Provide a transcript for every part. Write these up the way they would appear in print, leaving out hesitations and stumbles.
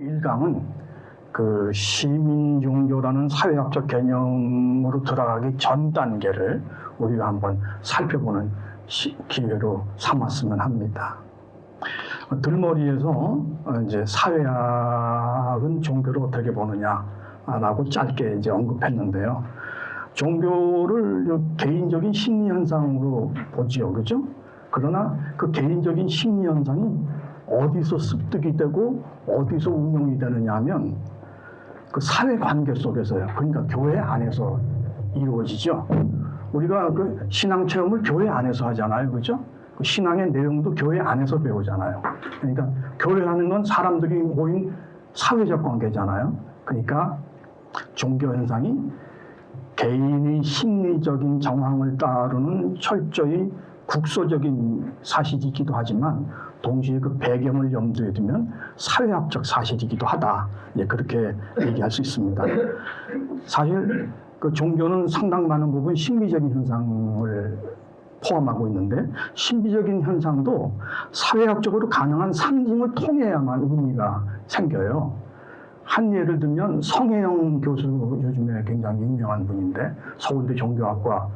1강은 그 시민 종교라는 사회학적 개념으로 들어가기 전 단계를 우리가 한번 살펴보는 기회로 삼았으면 합니다. 들머리에서 이제 사회학은 종교를 어떻게 보느냐라고 짧게 이제 언급했는데요. 종교를 개인적인 심리 현상으로 보지요, 그죠? 그러나 그 개인적인 심리 현상이 어디서 습득이 되고 어디서 운영이 되느냐 하면 그 사회 관계 속에서요. 그러니까 교회 안에서 이루어지죠. 우리가 그 신앙 체험을 교회 안에서 하잖아요, 그죠? 그 신앙의 내용도 교회 안에서 배우잖아요. 그러니까 교회라는 건 사람들이 모인 사회적 관계잖아요. 그러니까 종교 현상이 개인의 심리적인 정황을 따르는 철저히 국소적인 사실이기도 하지만 동시에 그 배경을 염두에 두면 사회학적 사실이기도 하다. 예, 그렇게 얘기할 수 있습니다. 사실 그 종교는 상당 많은 부분 심리적인 현상을 포함하고 있는데 신비적인 현상도 사회학적으로 가능한 상징을 통해야만 의미가 생겨요. 한 예를 들면 성혜영 교수, 요즘에 굉장히 유명한 분인데 서울대 종교학과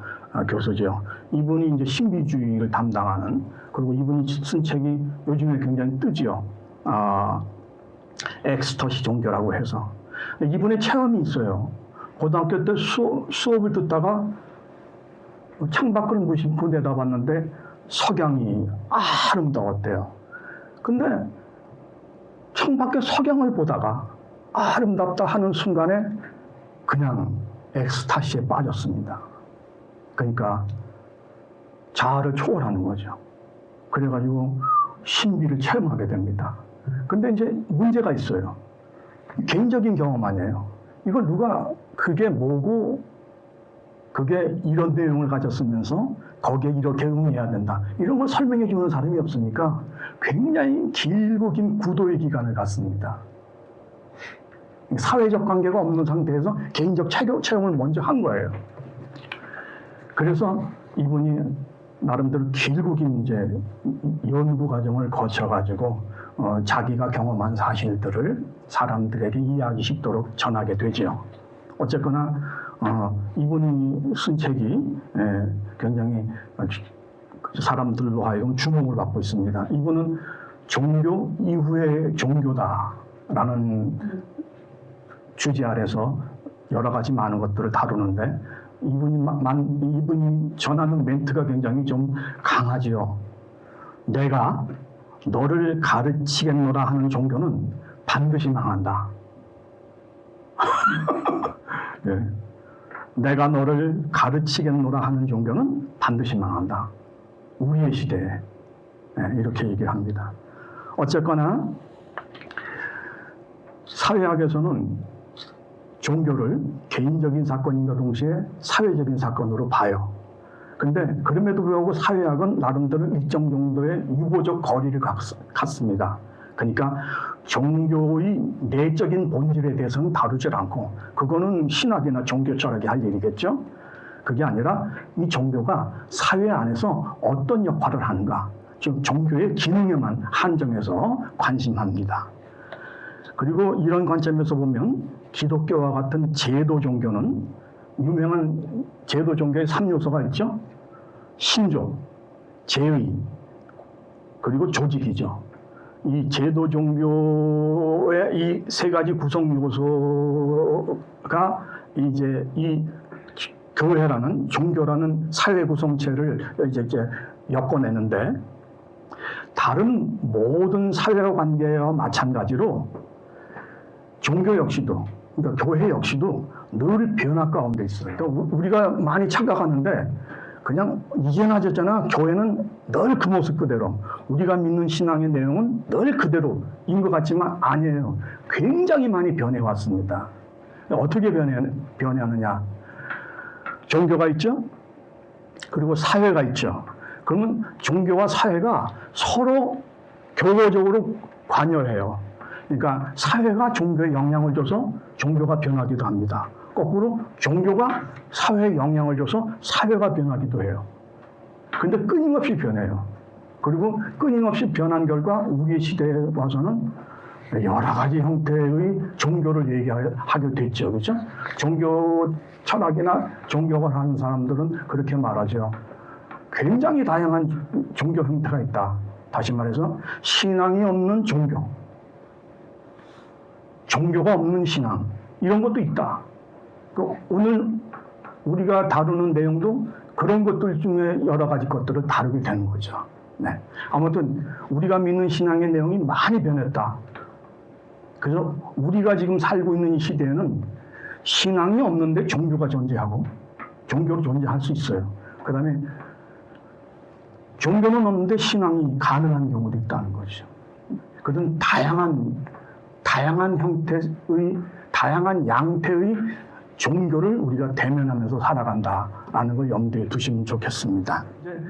교수죠. 이분이 이제 신비주의를 담당하는, 그리고 이분이 쓴 책이 요즘에 굉장히 뜨지요. 엑스터시 종교라고 해서. 이분의 체험이 있어요. 고등학교 때 수업을 듣다가 창밖을 무심코 내다봤는데 석양이 아름다웠대요. 근데 창밖에 석양을 보다가 아름답다 하는 순간에 그냥 엑스타시에 빠졌습니다. 그러니까 자아를 초월하는 거죠. 그래가지고 신비를 체험하게 됩니다. 근데 이제 문제가 있어요. 개인적인 경험 아니에요. 이걸 누가 그게 뭐고 그게 이런 내용을 가졌으면서 거기에 이렇게 응해야 된다, 이런 걸 설명해 주는 사람이 없으니까 굉장히 길고 긴 구도의 기간을 갖습니다. 사회적 관계가 없는 상태에서 개인적 체험을 먼저 한 거예요. 그래서 이분이 나름대로 길고 긴 이제 연구 과정을 거쳐가지고 자기가 경험한 사실들을 사람들에게 이해하기 쉽도록 전하게 되죠. 어쨌거나 이분이 쓴 책이 굉장히 사람들로 하여금 주목을 받고 있습니다. 이분은 종교 이후의 종교다라는 주제 아래서 여러 가지 많은 것들을 다루는데 이분이 전하는 멘트가 굉장히 좀 강하지요. 내가 너를 가르치겠노라 하는 종교는 반드시 망한다. 네. 내가 너를 가르치겠노라 하는 종교는 반드시 망한다. 우리의 시대에. 네, 이렇게 얘기를 합니다. 어쨌거나 사회학에서는 종교를 개인적인 사건인과 동시에 사회적인 사건으로 봐요. 근데 그럼에도 불구하고 사회학은 나름대로 일정 정도의 유보적 거리를 갖습니다. 그러니까 종교의 내적인 본질에 대해서는 다루질 않고, 그거는 신학이나 종교 철학이 할 일이겠죠. 그게 아니라 이 종교가 사회 안에서 어떤 역할을 하는가, 즉 종교의 기능에만 한정해서 관심합니다. 그리고 이런 관점에서 보면 기독교와 같은 제도 종교는, 유명한 제도 종교의 3요소가 있죠. 신조, 제의, 그리고 조직이죠. 이 제도 종교의 이 세 가지 구성 요소가 이제 이 교회라는, 종교라는 사회 구성체를 이제 엮어내는데, 다른 모든 사회와 관계와 마찬가지로 종교 역시도, 그러니까 교회 역시도 늘 변화 가운데 있어요. 그러니까 우리가 많이 착각하는데 그냥 이제나 저제나 교회는 늘 그 모습 그대로, 우리가 믿는 신앙의 내용은 늘 그대로인 것 같지만 아니에요. 굉장히 많이 변해왔습니다. 어떻게 변해하느냐? 종교가 있죠? 그리고 사회가 있죠. 그러면 종교와 사회가 서로 교거적으로 관여해요. 그러니까 사회가 종교에 영향을 줘서 종교가 변하기도 합니다. 거꾸로 종교가 사회에 영향을 줘서 사회가 변하기도 해요. 근데 끊임없이 변해요. 그리고 끊임없이 변한 결과 우리 시대에 와서는 여러 가지 형태의 종교를 얘기하게 됐죠. 그죠? 종교 철학이나 종교를 하는 사람들은 그렇게 말하죠. 굉장히 다양한 종교 형태가 있다. 다시 말해서 신앙이 없는 종교, 종교가 없는 신앙, 이런 것도 있다. 오늘 우리가 다루는 내용도 그런 것들 중에 여러 가지 것들을 다루게 되는 거죠. 네. 아무튼 우리가 믿는 신앙의 내용이 많이 변했다. 그래서 우리가 지금 살고 있는 이 시대에는 신앙이 없는데 종교가 존재하고 종교로 존재할 수 있어요. 그 다음에 종교는 없는데 신앙이 가능한 경우도 있다는 거죠. 그런 다양한 형태의, 다양한 양태의 종교를 우리가 대면하면서 살아간다라는 걸 염두에 두시면 좋겠습니다. 이제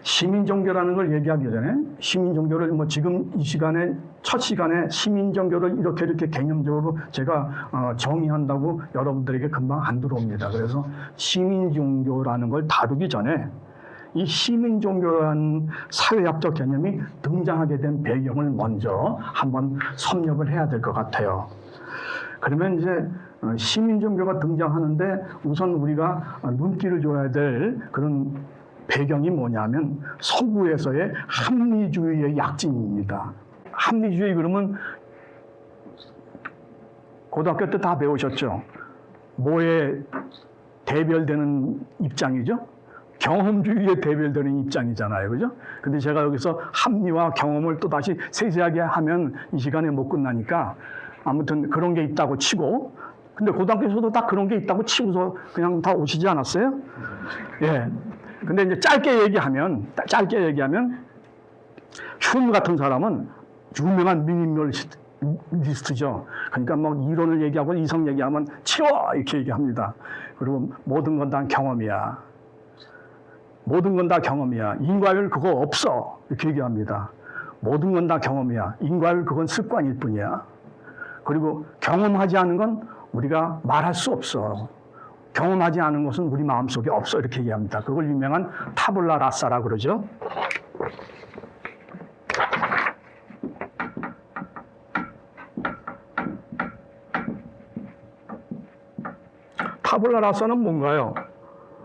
시민종교라는 걸 얘기하기 전에 시민종교를 뭐 지금 이 시간에 첫 시간에 시민종교를 이렇게 개념적으로 제가 정의한다고 여러분들에게 금방 안 들어옵니다. 그래서 시민종교라는 걸 다루기 전에 이 시민종교라는 사회학적 개념이 등장하게 된 배경을 먼저 한번 섭렵을 해야 될 것 같아요. 그러면 이제 시민종교가 등장하는데 우선 우리가 눈길을 줘야 될 그런 배경이 뭐냐면 서구에서의 합리주의의 약진입니다. 합리주의 그러면 고등학교 때 다 배우셨죠? 뭐에 대별되는 입장이죠? 경험주의에 대별되는 입장이잖아요. 그죠? 근데 제가 여기서 합리와 경험을 또 다시 세세하게 하면 이 시간에 못 끝나니까 아무튼 그런 게 있다고 치고, 근데 고등학교에서도 다 그런 게 있다고 치고서 그냥 다 오시지 않았어요? 예. 근데 이제 짧게 얘기하면 휴무 같은 사람은 유명한 미니멀리스트죠. 그러니까 뭐 이론을 얘기하고 이성 얘기하면 치워! 이렇게 얘기합니다. 그리고 모든 건 다 경험이야. 모든 건 다 경험이야. 인과율 그거 없어. 이렇게 얘기합니다. 모든 건 다 경험이야. 인과율 그건 습관일 뿐이야. 그리고 경험하지 않은 건 우리가 말할 수 없어. 경험하지 않은 것은 우리 마음속에 없어. 이렇게 얘기합니다. 그걸 유명한 타블라 라사라 그러죠. 타블라 라사는 뭔가요?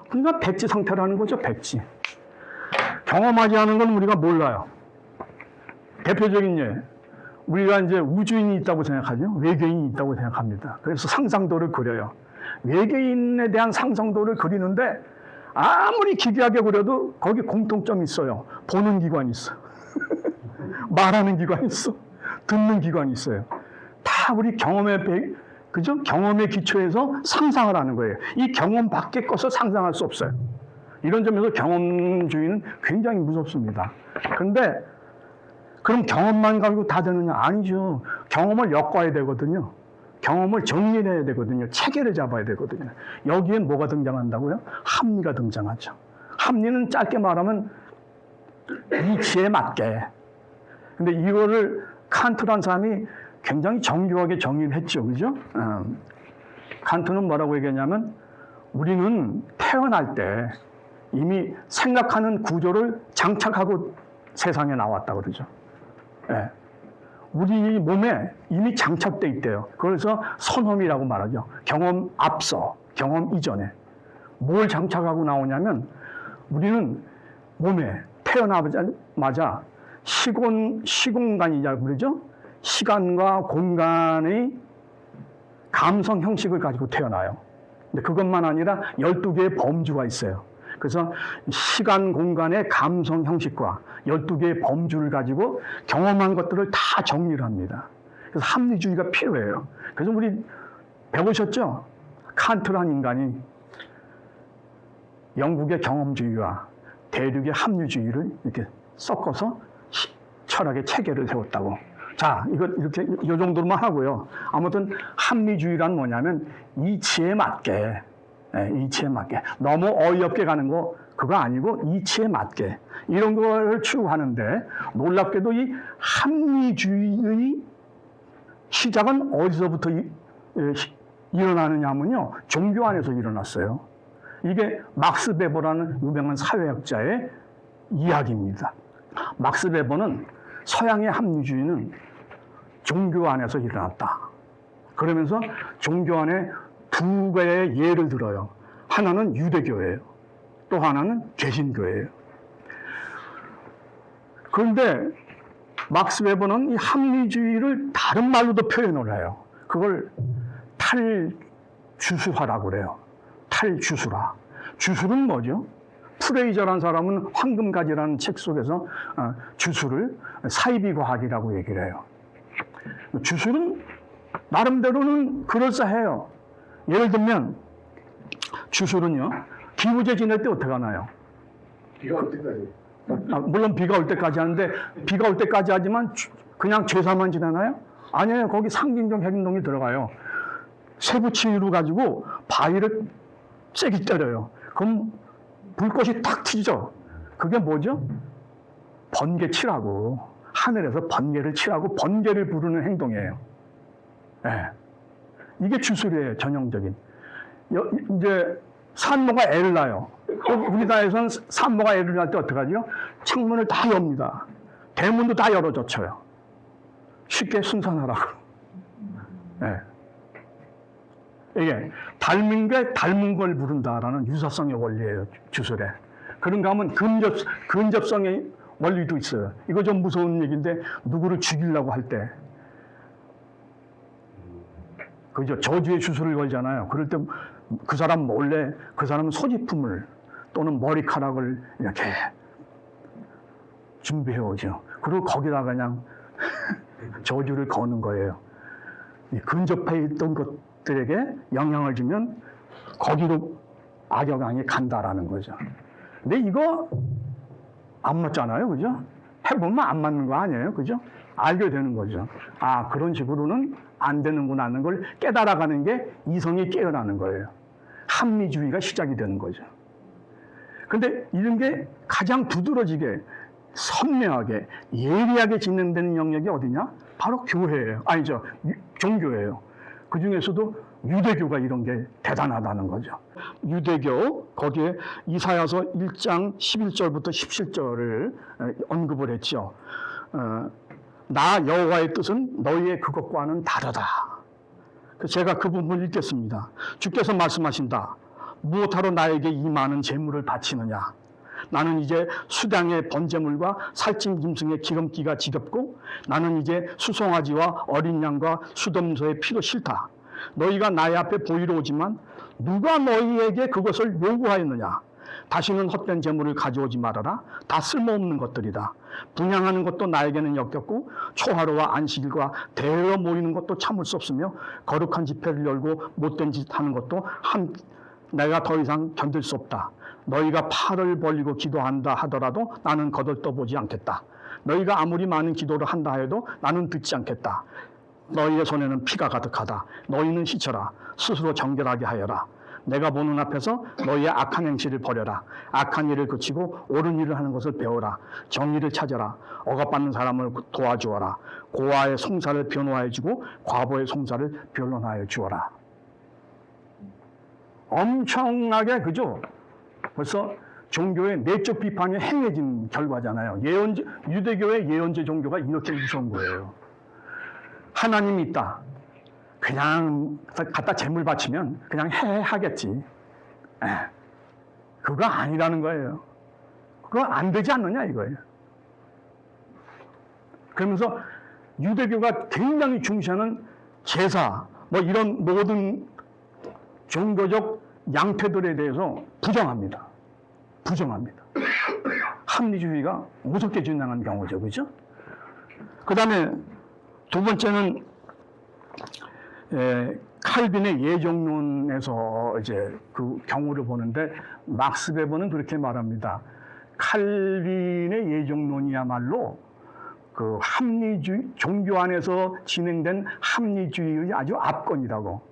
그러니까 백지 상태라는 거죠. 백지. 경험하지 않은 건 우리가 몰라요. 대표적인 예. 우리가 이제 우주인이 있다고 생각하죠. 외계인이 있다고 생각합니다. 그래서 상상도를 그려요. 외계인에 대한 상상도를 그리는데 아무리 기괴하게 그려도 거기 공통점이 있어요. 보는 기관이 있어. 말하는 기관이 있어. 듣는 기관이 있어요. 다 우리 그죠? 경험의 기초에서 상상을 하는 거예요. 이 경험 밖의 것을 상상할 수 없어요. 이런 점에서 경험주의는 굉장히 무섭습니다. 그런데 그럼 경험만 가지고 다 되느냐? 아니죠. 경험을 엮어야 되거든요. 경험을 정리해야 되거든요. 체계를 잡아야 되거든요. 여기에 뭐가 등장한다고요? 합리가 등장하죠. 합리는 짧게 말하면 이치에 맞게. 근데 이거를 칸트라는 사람이 굉장히 정교하게 정의를 했죠. 그죠? 칸트는 뭐라고 얘기했냐면 우리는 태어날 때 이미 생각하는 구조를 장착하고 세상에 나왔다 그러죠. 예. 우리 몸에 이미 장착돼 있대요. 그래서 선험이라고 말하죠. 경험 앞서, 경험 이전에. 뭘 장착하고 나오냐면 우리는 몸에 태어나자마자 시공간이라고 그러죠. 시간과 공간의 감성 형식을 가지고 태어나요. 근데 그것만 아니라 12개의 범주가 있어요. 그래서 시간, 공간의 감성 형식과 12개의 범주를 가지고 경험한 것들을 다 정리를 합니다. 그래서 합리주의가 필요해요. 그래서 우리 배우셨죠? 칸트란 인간이 영국의 경험주의와 대륙의 합리주의를 이렇게 섞어서 철학의 체계를 세웠다고. 자, 이거 이렇게 이 정도로만 하고요. 아무튼 합리주의란 뭐냐면 이치에 맞게, 이치에 맞게. 너무 어이없게 가는 거 그거 아니고 이치에 맞게 이런 거를 추구하는데 놀랍게도 이 합리주의의 시작은 어디서부터 일어나느냐면요, 종교 안에서 일어났어요. 이게 막스 베버라는 유명한 사회학자의 이야기입니다. 막스 베버는 서양의 합리주의는 종교 안에서 일어났다. 그러면서 종교 안에 두 개의 예를 들어요. 하나는 유대교예요. 또 하나는 개신교예요. 그런데 막스 웨버는 이 합리주의를 다른 말로도 표현을 해요. 그걸 탈주수화라고 그래요. 탈주수라. 주술은 뭐죠? 프레이저라는 사람은 황금가지라는 책 속에서 주술을 사이비과학이라고 얘기를 해요. 주술은 나름대로는 그럴싸해요. 예를 들면 주술은요, 기우제 지낼 때 어떻게 하나요? 비가 올 때까지. 물론 비가 올 때까지 하는데, 비가 올 때까지 하지만 그냥 제사만 지내나요? 아니에요. 거기 상징적 행동이 들어가요. 쇠붙이로 가지고 바위를 세게 때려요. 그럼 불꽃이 탁 튀죠. 그게 뭐죠? 번개치라고. 하늘에서 번개를 치라고 번개를 부르는 행동이에요. 네. 이게 주술이에요. 전형적인. 이제 산모가 애를 낳아요. 우리나라에서는 산모가 애를 낳을 때 어떡하죠? 창문을 다 엽니다. 대문도 다 열어젖혀요. 쉽게 순산하라고. 네. 이게 닮은 게 닮은 걸 부른다라는 유사성의 원리예요. 주술에. 그런가 하면 근접성의 원리도 있어요. 이거 좀 무서운 얘기인데, 누구를 죽이려고 할 때, 그죠? 저주의 주술을 걸잖아요. 그럴 때 그 사람 몰래 그 사람 소지품을 또는 머리카락을 이렇게 준비해 오죠. 그리고 거기다가 그냥 저주를 거는 거예요. 근접해 있던 것들에게 영향을 주면 거기로 악영향이 간다라는 거죠. 근데 이거 안 맞잖아요. 그죠? 해보면 안 맞는 거 아니에요. 그죠? 알게 되는 거죠. 아, 그런 식으로는 안 되는구나 하는 걸 깨달아가는 게 이성이 깨어나는 거예요. 합리주의가 시작이 되는 거죠. 근데 이런 게 가장 두드러지게 선명하게 예리하게 진행되는 영역이 어디냐? 바로 교회예요. 아니죠. 종교예요. 그 중에서도 유대교가 이런 게 대단하다는 거죠. 유대교, 거기에 이사야서 1장 11절부터 17절을 언급을 했죠. 나 여호와의 뜻은 너희의 그것과는 다르다. 제가 그 부분을 읽겠습니다. 주께서 말씀하신다. 무엇하러 나에게 이 많은 재물을 바치느냐? 나는 이제 수량의 번제물과 살찐 짐승의 기름기가 지겹고, 나는 이제 수송아지와 어린 양과 수dom소의 피도 싫다. 너희가 나의 앞에 보이러 오지만 누가 너희에게 그것을 요구하였느냐? 다시는 헛된 재물을 가져오지 말아라. 다 쓸모없는 것들이다. 분향하는 것도 나에게는 역겹고, 초하루와 안식일과 대여 모이는 것도 참을 수 없으며, 거룩한 집회를 열고 못된 짓 하는 것도 내가 더 이상 견딜 수 없다. 너희가 팔을 벌리고 기도한다 하더라도 나는 거들떠보지 않겠다. 너희가 아무리 많은 기도를 한다 해도 나는 듣지 않겠다. 너희의 손에는 피가 가득하다. 너희는 시쳐라. 스스로 정결하게 하여라. 내가 보는 앞에서 너희의 악한 행실을 버려라. 악한 일을 그치고 옳은 일을 하는 것을 배워라. 정의를 찾아라. 억압받는 사람을 도와주어라. 고아의 송사를 변호하여 주고 과부의 송사를 변론하여 주어라. 엄청나게, 그죠? 벌써 종교의 내적 비판이 행해진 결과잖아요. 유대교의 예언제 종교가 이렇게 무서운 거예요. 하나님이 있다. 그냥 갖다 재물 바치면 그냥 하겠지. 그거 아니라는 거예요. 그거 안 되지 않느냐 이거예요. 그러면서 유대교가 굉장히 중시하는 제사, 뭐 이런 모든 종교적 양태들에 대해서 부정합니다. 부정합니다. 합리주의가 무섭게 진행한 경우죠. 그죠? 그 다음에 두 번째는 칼빈의 예정론에서 이제 그 경우를 보는데, 막스 웨버는 그렇게 말합니다. 칼빈의 예정론이야말로 그 합리주의, 종교 안에서 진행된 합리주의의 아주 압권이라고.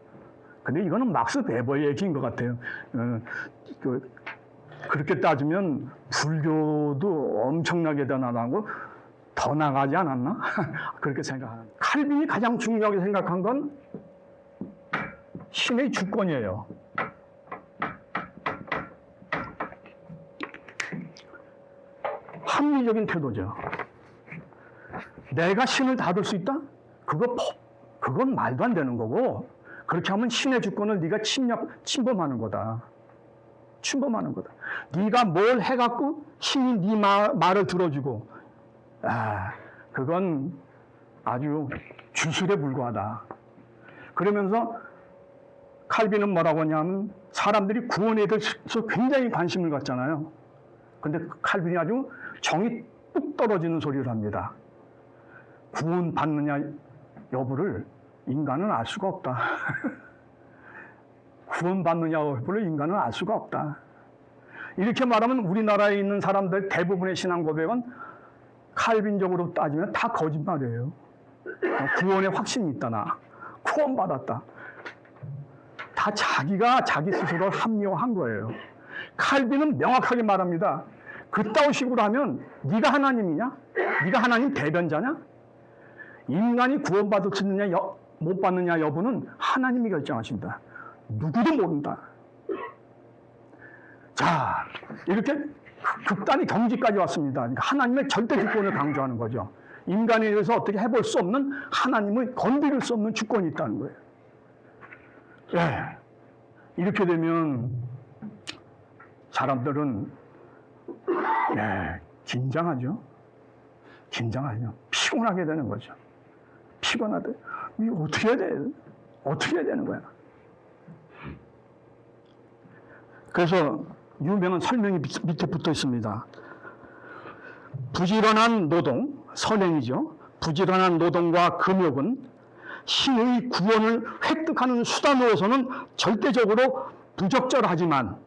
근데 이거는 막스 웨버의 얘기인 것 같아요. 그렇게 따지면 불교도 엄청나게 대단하고 더 나가지 않았나? 그렇게 생각합니다. 칼빈이 가장 중요하게 생각한 건 신의 주권이에요. 합리적인 태도죠. 내가 신을 다룰 수 있다? 그건 말도 안 되는 거고, 그렇게 하면 신의 주권을 네가 침범하는 거다. 침범하는 거다. 네가 뭘 해갖고 신이 네 말을 들어주고, 그건 아주 주술에 불과하다. 그러면서 칼빈은 뭐라고 하냐면 사람들이 구원에 대해서 굉장히 관심을 갖잖아요. 근데 칼빈이 아주 정이 뚝 떨어지는 소리를 합니다. 구원 받느냐 여부를 인간은 알 수가 없다. 구원 받느냐 여부를 인간은 알 수가 없다. 이렇게 말하면 우리나라에 있는 사람들 대부분의 신앙 고백은 칼빈적으로 따지면 다 거짓말이에요. 구원의 확신이 있다, 나. 구원 받았다. 다 자기가 자기 스스로 합리화한 거예요. 칼빈은 명확하게 말합니다. 그따위 식으로 하면 네가 하나님이냐? 네가 하나님 대변자냐? 인간이 구원받을 수 있느냐 못 받느냐 여부는 하나님이 결정하신다. 누구도 모른다. 자, 이렇게 극단의 경지까지 왔습니다. 그러니까 하나님의 절대 주권을 강조하는 거죠. 인간에 대해서 어떻게 해볼 수 없는, 하나님을 건드릴 수 없는 주권이 있다는 거예요. 예. 이렇게 되면 사람들은 긴장하죠. 긴장하죠. 피곤하게 되는 거죠. 피곤하대. 이거 어떻게 해야 돼? 어떻게 해야 되는 거야? 그래서 유명한 설명이 밑에 붙어 있습니다. 부지런한 노동, 선행이죠. 부지런한 노동과 금욕은 신의 구원을 획득하는 수단으로서는 절대적으로 부적절하지만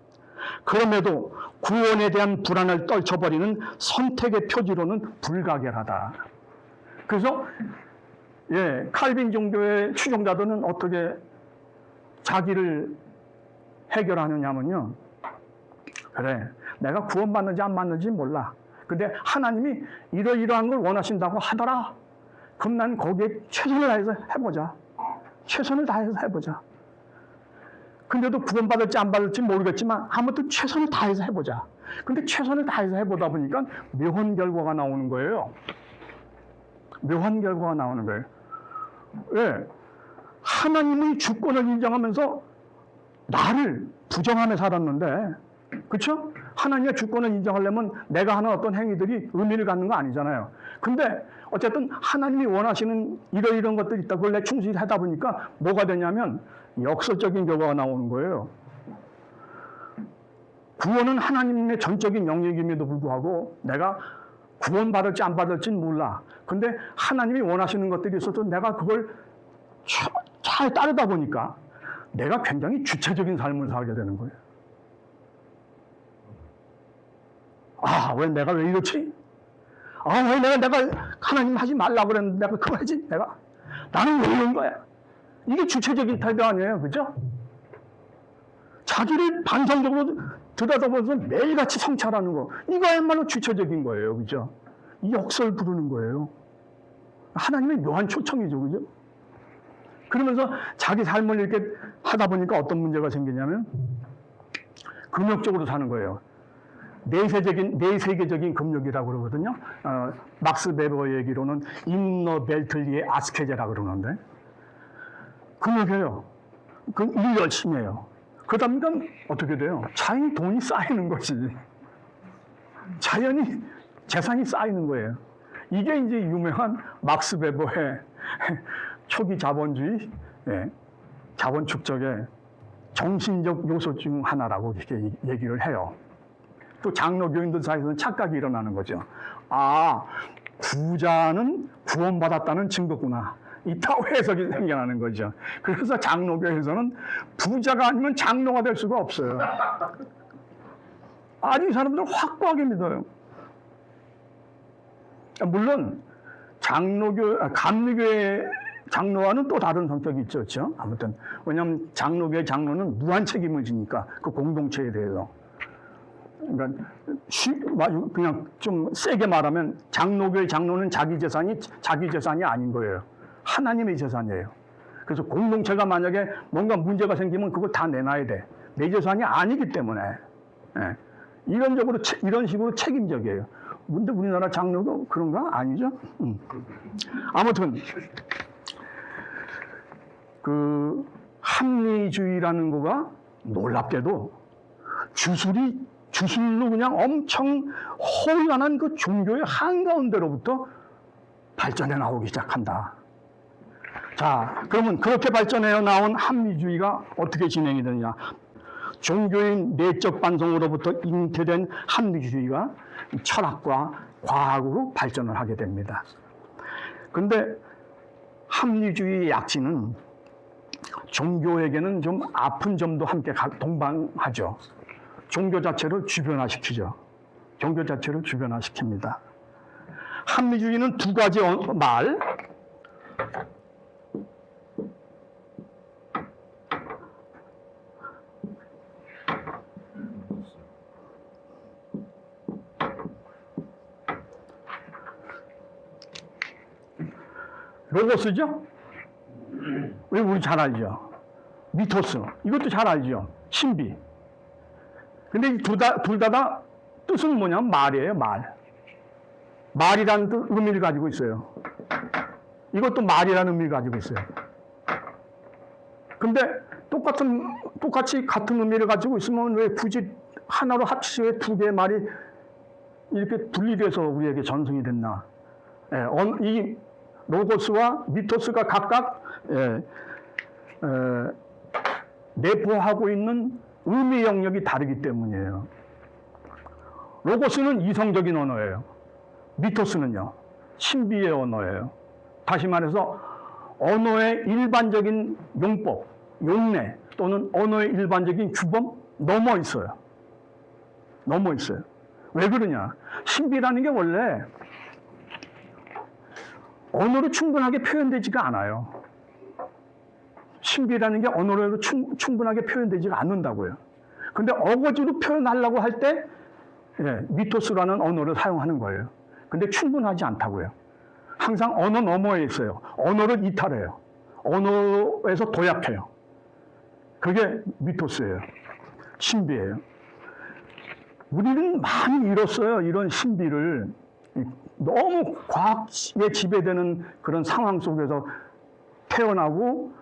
그럼에도 구원에 대한 불안을 떨쳐버리는 선택의 표지로는 불가결하다. 그래서 칼빈 종교의 추종자들은 어떻게 자기를 해결하느냐면요. 그래, 내가 구원받는지 안 받는지 몰라. 근데 하나님이 이러이러한 걸 원하신다고 하더라. 그럼 난 거기에 최선을 다해서 해보자. 최선을 다해서 해보자. 근데도 구원받을지 안 받을지 모르겠지만 아무튼 최선을 다해서 해보자. 근데 최선을 다해서 해보다 보니까 묘한 결과가 나오는 거예요. 묘한 결과가 나오는 거예요. 왜? 하나님의 주권을 인정하면서 나를 부정하며 살았는데, 그렇죠? 하나님의 주권을 인정하려면 내가 하는 어떤 행위들이 의미를 갖는 거 아니잖아요. 근데 어쨌든 하나님이 원하시는 이런 것들이 있다. 그걸 내 충실히 하다 보니까 뭐가 되냐면 역설적인 결과가 나오는 거예요. 구원은 하나님의 전적인 영역임에도 불구하고 내가 구원받을지 안 받을지는 몰라. 근데 하나님이 원하시는 것들이 있어서 내가 그걸 잘 따르다 보니까 내가 굉장히 주체적인 삶을 살게 되는 거예요. 왜 내가 왜 이렇지? 왜 내가 하나님 하지 말라고 그랬는데 내가 그거 하지? 나는 왜 이런 거야? 이게 주체적인 태도 아니에요. 그죠? 자기를 반성적으로 들여다보면서 매일같이 성찰하는 거. 이거야말로 주체적인 거예요. 그죠? 이 역설 부르는 거예요. 하나님의 묘한 초청이죠. 그죠? 그러면서 자기 삶을 이렇게 하다 보니까 어떤 문제가 생기냐면 금욕적으로 사는 거예요. 내세계적인 금욕이라고 그러거든요. 막스 베버 얘기로는 인너 벨틀리의 아스케제라고 그러는데 금욕이에요. 그 일 열심히 해요. 그러다 보니까 어떻게 돼요? 자연히 돈이 쌓이는 거지. 자연히 재산이 쌓이는 거예요. 이게 이제 유명한 막스 베버의 초기 자본주의, 자본 축적의 정신적 요소 중 하나라고 이렇게 얘기를 해요. 또 장로교인들 사이에서는 착각이 일어나는 거죠. 부자는 구원받았다는 증거구나. 이따위 해석이 생겨나는 거죠. 그래서 장로교에서는 부자가 아니면 장로가 될 수가 없어요. 아주 이 사람들 확고하게 믿어요. 물론 감리교의 장로와는 또 다른 성격이 있죠. 그렇죠? 아무튼 왜냐하면 장로교의 장로는 무한 책임을 지니까 그 공동체에 대해서. 그러니까 그냥 좀 세게 말하면 장로교의 장로는 자기 재산이 아닌 거예요. 하나님의 재산이에요. 그래서 공동체가 만약에 뭔가 문제가 생기면 그걸 다 내놔야 돼. 내 재산이 아니기 때문에. 이런 식으로 책임적이에요. 근데 우리나라 장로가 그런가? 아니죠? 아무튼 그 합리주의라는 거가 놀랍게도 주술로 그냥 엄청 혼란한 그 종교의 한가운데로부터 발전해 나오기 시작한다. 자, 그러면 그렇게 발전해 나온 합리주의가 어떻게 진행이 되느냐? 종교의 내적 반성으로부터 잉태된 합리주의가 철학과 과학으로 발전을 하게 됩니다. 그런데 합리주의의 약진은 종교에게는 좀 아픈 점도 함께 동반하죠. 종교 자체를 주변화시키죠. 종교 자체를 주변화시킵니다. 합리주의는 두 가지 말, 로고스죠? 왜 우리 잘 알죠? 미토스, 이것도 잘 알죠? 신비. 근데 둘 다 뜻은 뭐냐면 말이에요, 말. 말이라는 의미를 가지고 있어요. 이것도 말이라는 의미를 가지고 있어요. 근데 똑같이 같은 의미를 가지고 있으면 왜 굳이 하나로 합치지 왜 두 개의 말이 이렇게 분리돼서 우리에게 전승이 됐나? 이 로고스와 미토스가 각각 내포하고 있는 의미 영역이 다르기 때문이에요. 로고스는 이성적인 언어예요. 미토스는요, 신비의 언어예요. 다시 말해서 언어의 일반적인 용법, 용례 또는 언어의 일반적인 규범 넘어 있어요. 넘어 있어요. 왜 그러냐? 신비라는 게 원래 언어로 충분하게 표현되지가 않아요. 신비라는 게 언어로 충분하게 표현되지가 않는다고요. 근데 어거지로 표현하려고 할 때 미토스라는 언어를 사용하는 거예요. 근데 충분하지 않다고요. 항상 언어 너머에 있어요. 언어를 이탈해요. 언어에서 도약해요. 그게 미토스예요. 신비예요. 우리는 많이 잃었어요. 이런 신비를. 너무 과학에 지배되는 그런 상황 속에서 태어나고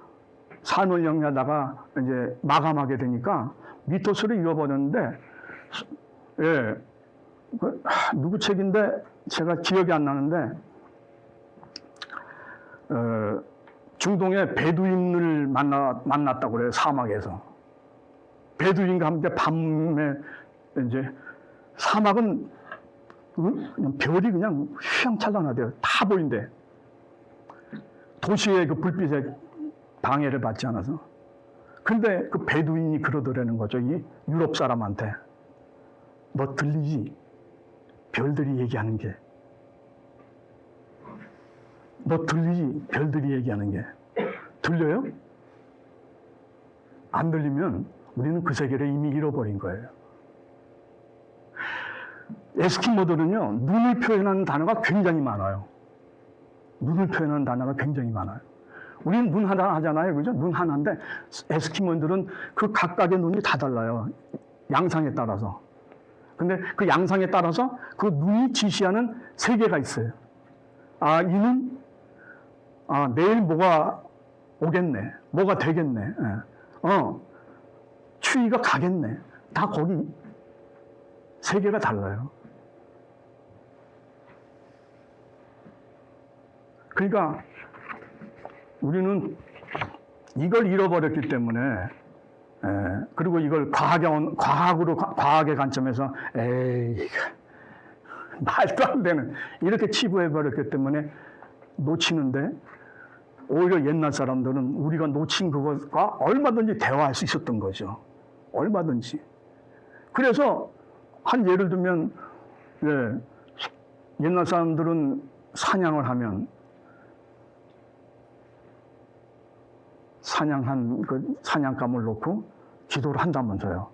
삶을 영위하다가 이제 마감하게 되니까 미토스를 잃어버렸는데, 누구 책인데 제가 기억이 안 나는데, 중동의 베두인을 만났다고 그래요, 사막에서. 베두인과 함께 밤에 이제 사막은 그냥 별이 그냥 휘황찬란하대요. 다 보인대. 도시의 그 불빛에 방해를 받지 않아서. 근데 그 베두인이 그러더라는 거죠. 이 유럽 사람한테. 너 들리지? 별들이 얘기하는 게. 너 들리지? 별들이 얘기하는 게. 들려요? 안 들리면 우리는 그 세계를 이미 잃어버린 거예요. 에스키모들은요, 눈을 표현하는 단어가 굉장히 많아요. 눈을 표현하는 단어가 굉장히 많아요. 우리는 눈 하나 하잖아요. 그죠? 눈 하나인데, 에스키모들은 그 각각의 눈이 다 달라요. 양상에 따라서. 근데 그 양상에 따라서 그 눈이 지시하는 세계가 있어요. 아, 이는, 내일 뭐가 오겠네. 뭐가 되겠네. 추위가 가겠네. 다 거기 세계가 달라요. 그러니까 우리는 이걸 잃어버렸기 때문에, 그리고 이걸 과학의 관점에서, 말도 안 되는, 이렇게 치부해버렸기 때문에 놓치는데, 오히려 옛날 사람들은 우리가 놓친 그것과 얼마든지 대화할 수 있었던 거죠. 얼마든지. 그래서, 한 예를 들면, 옛날 사람들은 사냥을 하면, 사냥한 그 사냥감을 놓고 기도를 한다면서요.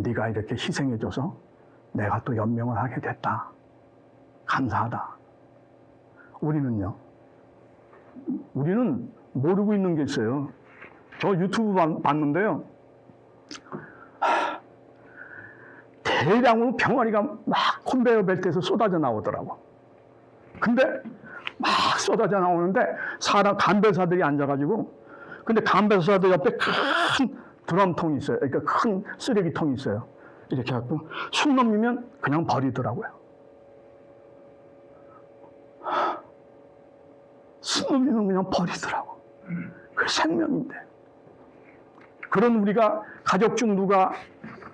네가 이렇게 희생해줘서 내가 또 연명을 하게 됐다. 감사하다. 우리는요. 우리는 모르고 있는 게 있어요. 저 유튜브 봤는데요. 대량으로 병아리가 막 컨베이어 벨트에서 쏟아져 나오더라고. 근데 막 쏟아져 나오는데 사람 간별사들이 앉아가지고 근데 감배사도 옆에 큰 드럼통이 있어요. 그러니까 큰 쓰레기통이 있어요. 이렇게 갖고 숨 넘기면 그냥 버리더라고요. 숨 넘기면 그냥 버리더라고. 그 생명인데. 그런 우리가 가족 중 누가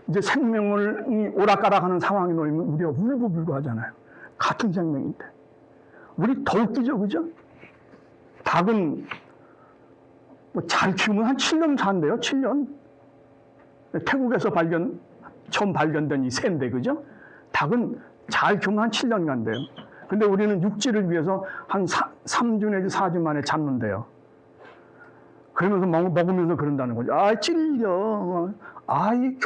이제 생명을 오락가락하는 상황에 놓이면 우리가 울고불고 하잖아요. 같은 생명인데. 우리 더 웃기죠, 그죠? 닭은 뭐 잘 키우면 한 7년 산대요, 7년. 태국에서 처음 발견된 이 새인데, 그죠? 닭은 잘 키우면 한 7년 간대요. 근데 우리는 육지를 위해서 한 3주 내지 4주 만에 잡는데요. 그러면서 먹으면서 그런다는 거죠. 아, 찔려. 아, 이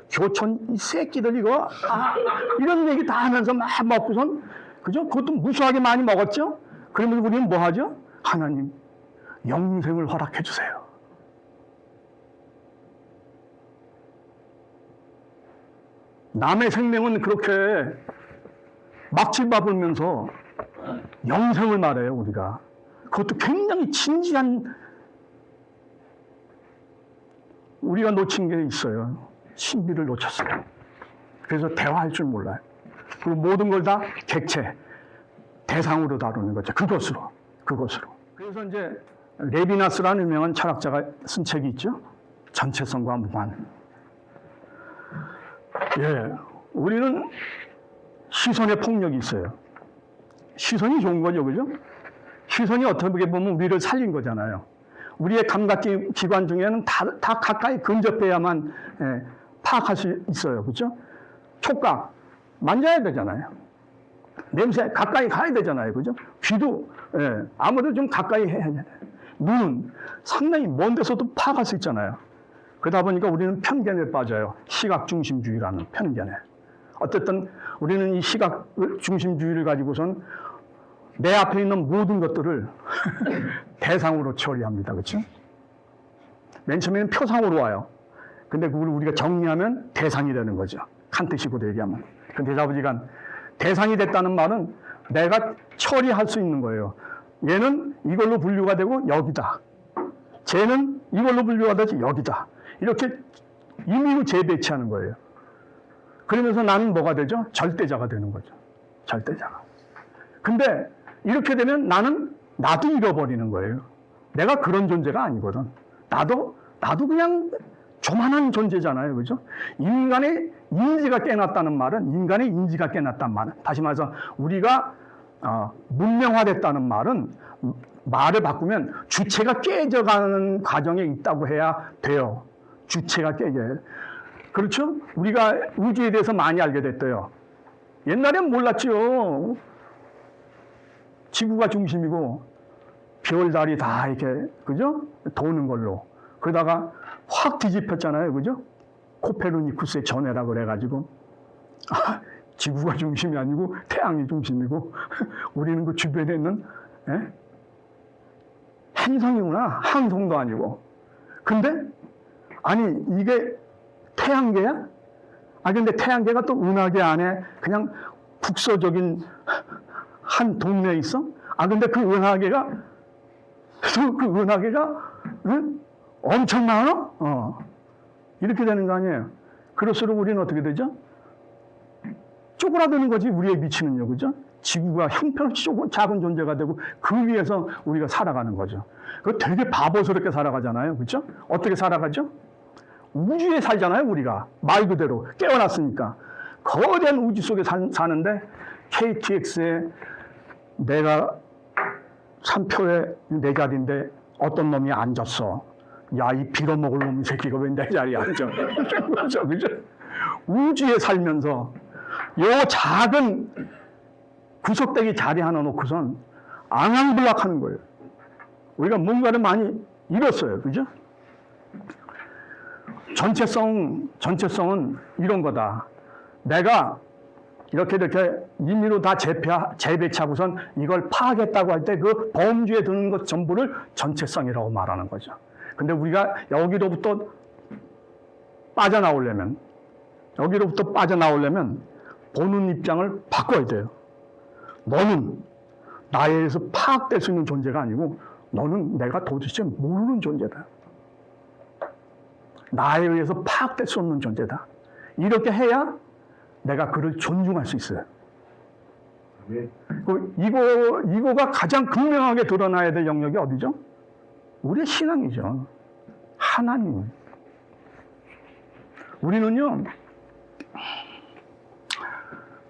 교촌, 이 새끼들 이거. 아, 이런 얘기 다 하면서 막 먹고선, 그죠? 그것도 무수하게 많이 먹었죠? 그러면서 우리는 뭐 하죠? 하나님, 영생을 허락해 주세요. 남의 생명은 그렇게 막지 밟으면서 영생을 말해요, 우리가. 그것도 굉장히 진지한, 우리가 놓친 게 있어요. 신비를 놓쳤어요. 그래서 대화할 줄 몰라요. 그리고 모든 걸 다 객체, 대상으로 다루는 거죠. 그것으로. 그래서 이제 레비나스라는 유명한 철학자가 쓴 책이 있죠. 전체성과 무관. 예, 우리는 시선의 폭력이 있어요. 시선이 좋은 거죠, 그죠? 시선이 어떻게 보면 우리를 살린 거잖아요. 우리의 감각기관 중에는 다 가까이 근접해야만 파악할 수 있어요, 그죠? 촉각, 만져야 되잖아요. 냄새, 가까이 가야 되잖아요, 그죠? 귀도, 아무래도 좀 가까이 해야 돼요. 눈은 상당히 먼 데서도 파악할 수 있잖아요. 그러다 보니까 우리는 편견에 빠져요. 시각 중심주의라는 편견에. 어쨌든 우리는 이 시각 중심주의를 가지고선 내 앞에 있는 모든 것들을 대상으로 처리합니다. 그렇죠? 맨 처음에는 표상으로 와요. 근데 그걸 우리가 정리하면 대상이 되는 거죠. 칸트식으로 얘기하면. 근데 아버지간 대상이 됐다는 말은 내가 처리할 수 있는 거예요. 얘는 이걸로 분류가 되고 여기다. 쟤는 이걸로 분류가 되지 여기다. 이렇게 임의로 재배치하는 거예요. 그러면서 나는 뭐가 되죠? 절대자가 되는 거죠. 절대자가. 근데 이렇게 되면 나도 잃어버리는 거예요. 내가 그런 존재가 아니거든. 나도 그냥 조만한 존재잖아요. 그죠? 인간의 인지가 깨났다는 말은, 인간의 인지가 깨났다는 말은, 다시 말해서 우리가 문명화됐다는 말은, 말을 바꾸면 주체가 깨져가는 과정에 있다고 해야 돼요. 주체가 깨져요. 그렇죠? 우리가 우주에 대해서 많이 알게 됐대요. 옛날엔 몰랐지요. 지구가 중심이고 별, 달이 다 이렇게, 그죠? 도는 걸로. 그러다가 확 뒤집혔잖아요. 그죠? 코페르니쿠스의 전해라 그래가지고 지구가 중심이 아니고 태양이 중심이고 우리는 그 주변에 있는 행성이구나. 항성도 아니고. 근데 아니 이게 태양계야? 근데 태양계가 또 은하계 안에 그냥 국소적인 한 동네에 있어? 근데 그 은하계가 엄청 많아? 이렇게 되는 거 아니에요? 그럴수록 우리는 어떻게 되죠? 쪼그라드는 거지, 우리의 미치는요, 그죠? 지구가 형편없이 작은 존재가 되고 그 위에서 우리가 살아가는 거죠. 그거 되게 바보스럽게 살아가잖아요, 그죠? 어떻게 살아가죠? 우주에 살잖아요, 우리가. 말 그대로 깨어났으니까. 거대한 우주 속에 사는데 KTX에 내가 3표에 내 자리인데 어떤 놈이 앉았어. 야, 이 빌어먹을 놈 새끼가 왜 내 자리에 앉아? 그죠? 우주에 살면서 요 작은 구석대기 자리 하나 놓고선 앙앙블락하는 거예요. 우리가 뭔가를 많이 잃었어요. 그죠? 전체성은 이런 거다. 내가 이렇게 임의로 다 재배치하고선 이걸 파악했다고 할 때 그 범주에 드는 것 전부를 전체성이라고 말하는 거죠. 근데 우리가 여기로부터 빠져나오려면 보는 입장을 바꿔야 돼요. 너는 나에 의해서 파악될 수 있는 존재가 아니고 너는 내가 도대체 모르는 존재다. 나에 의해서 파악될 수 없는 존재다. 이렇게 해야 내가 그를 존중할 수 있어요. 아멘. 이거가 가장 극명하게 드러나야 될 영역이 어디죠? 우리의 신앙이죠. 하나님. 우리는요,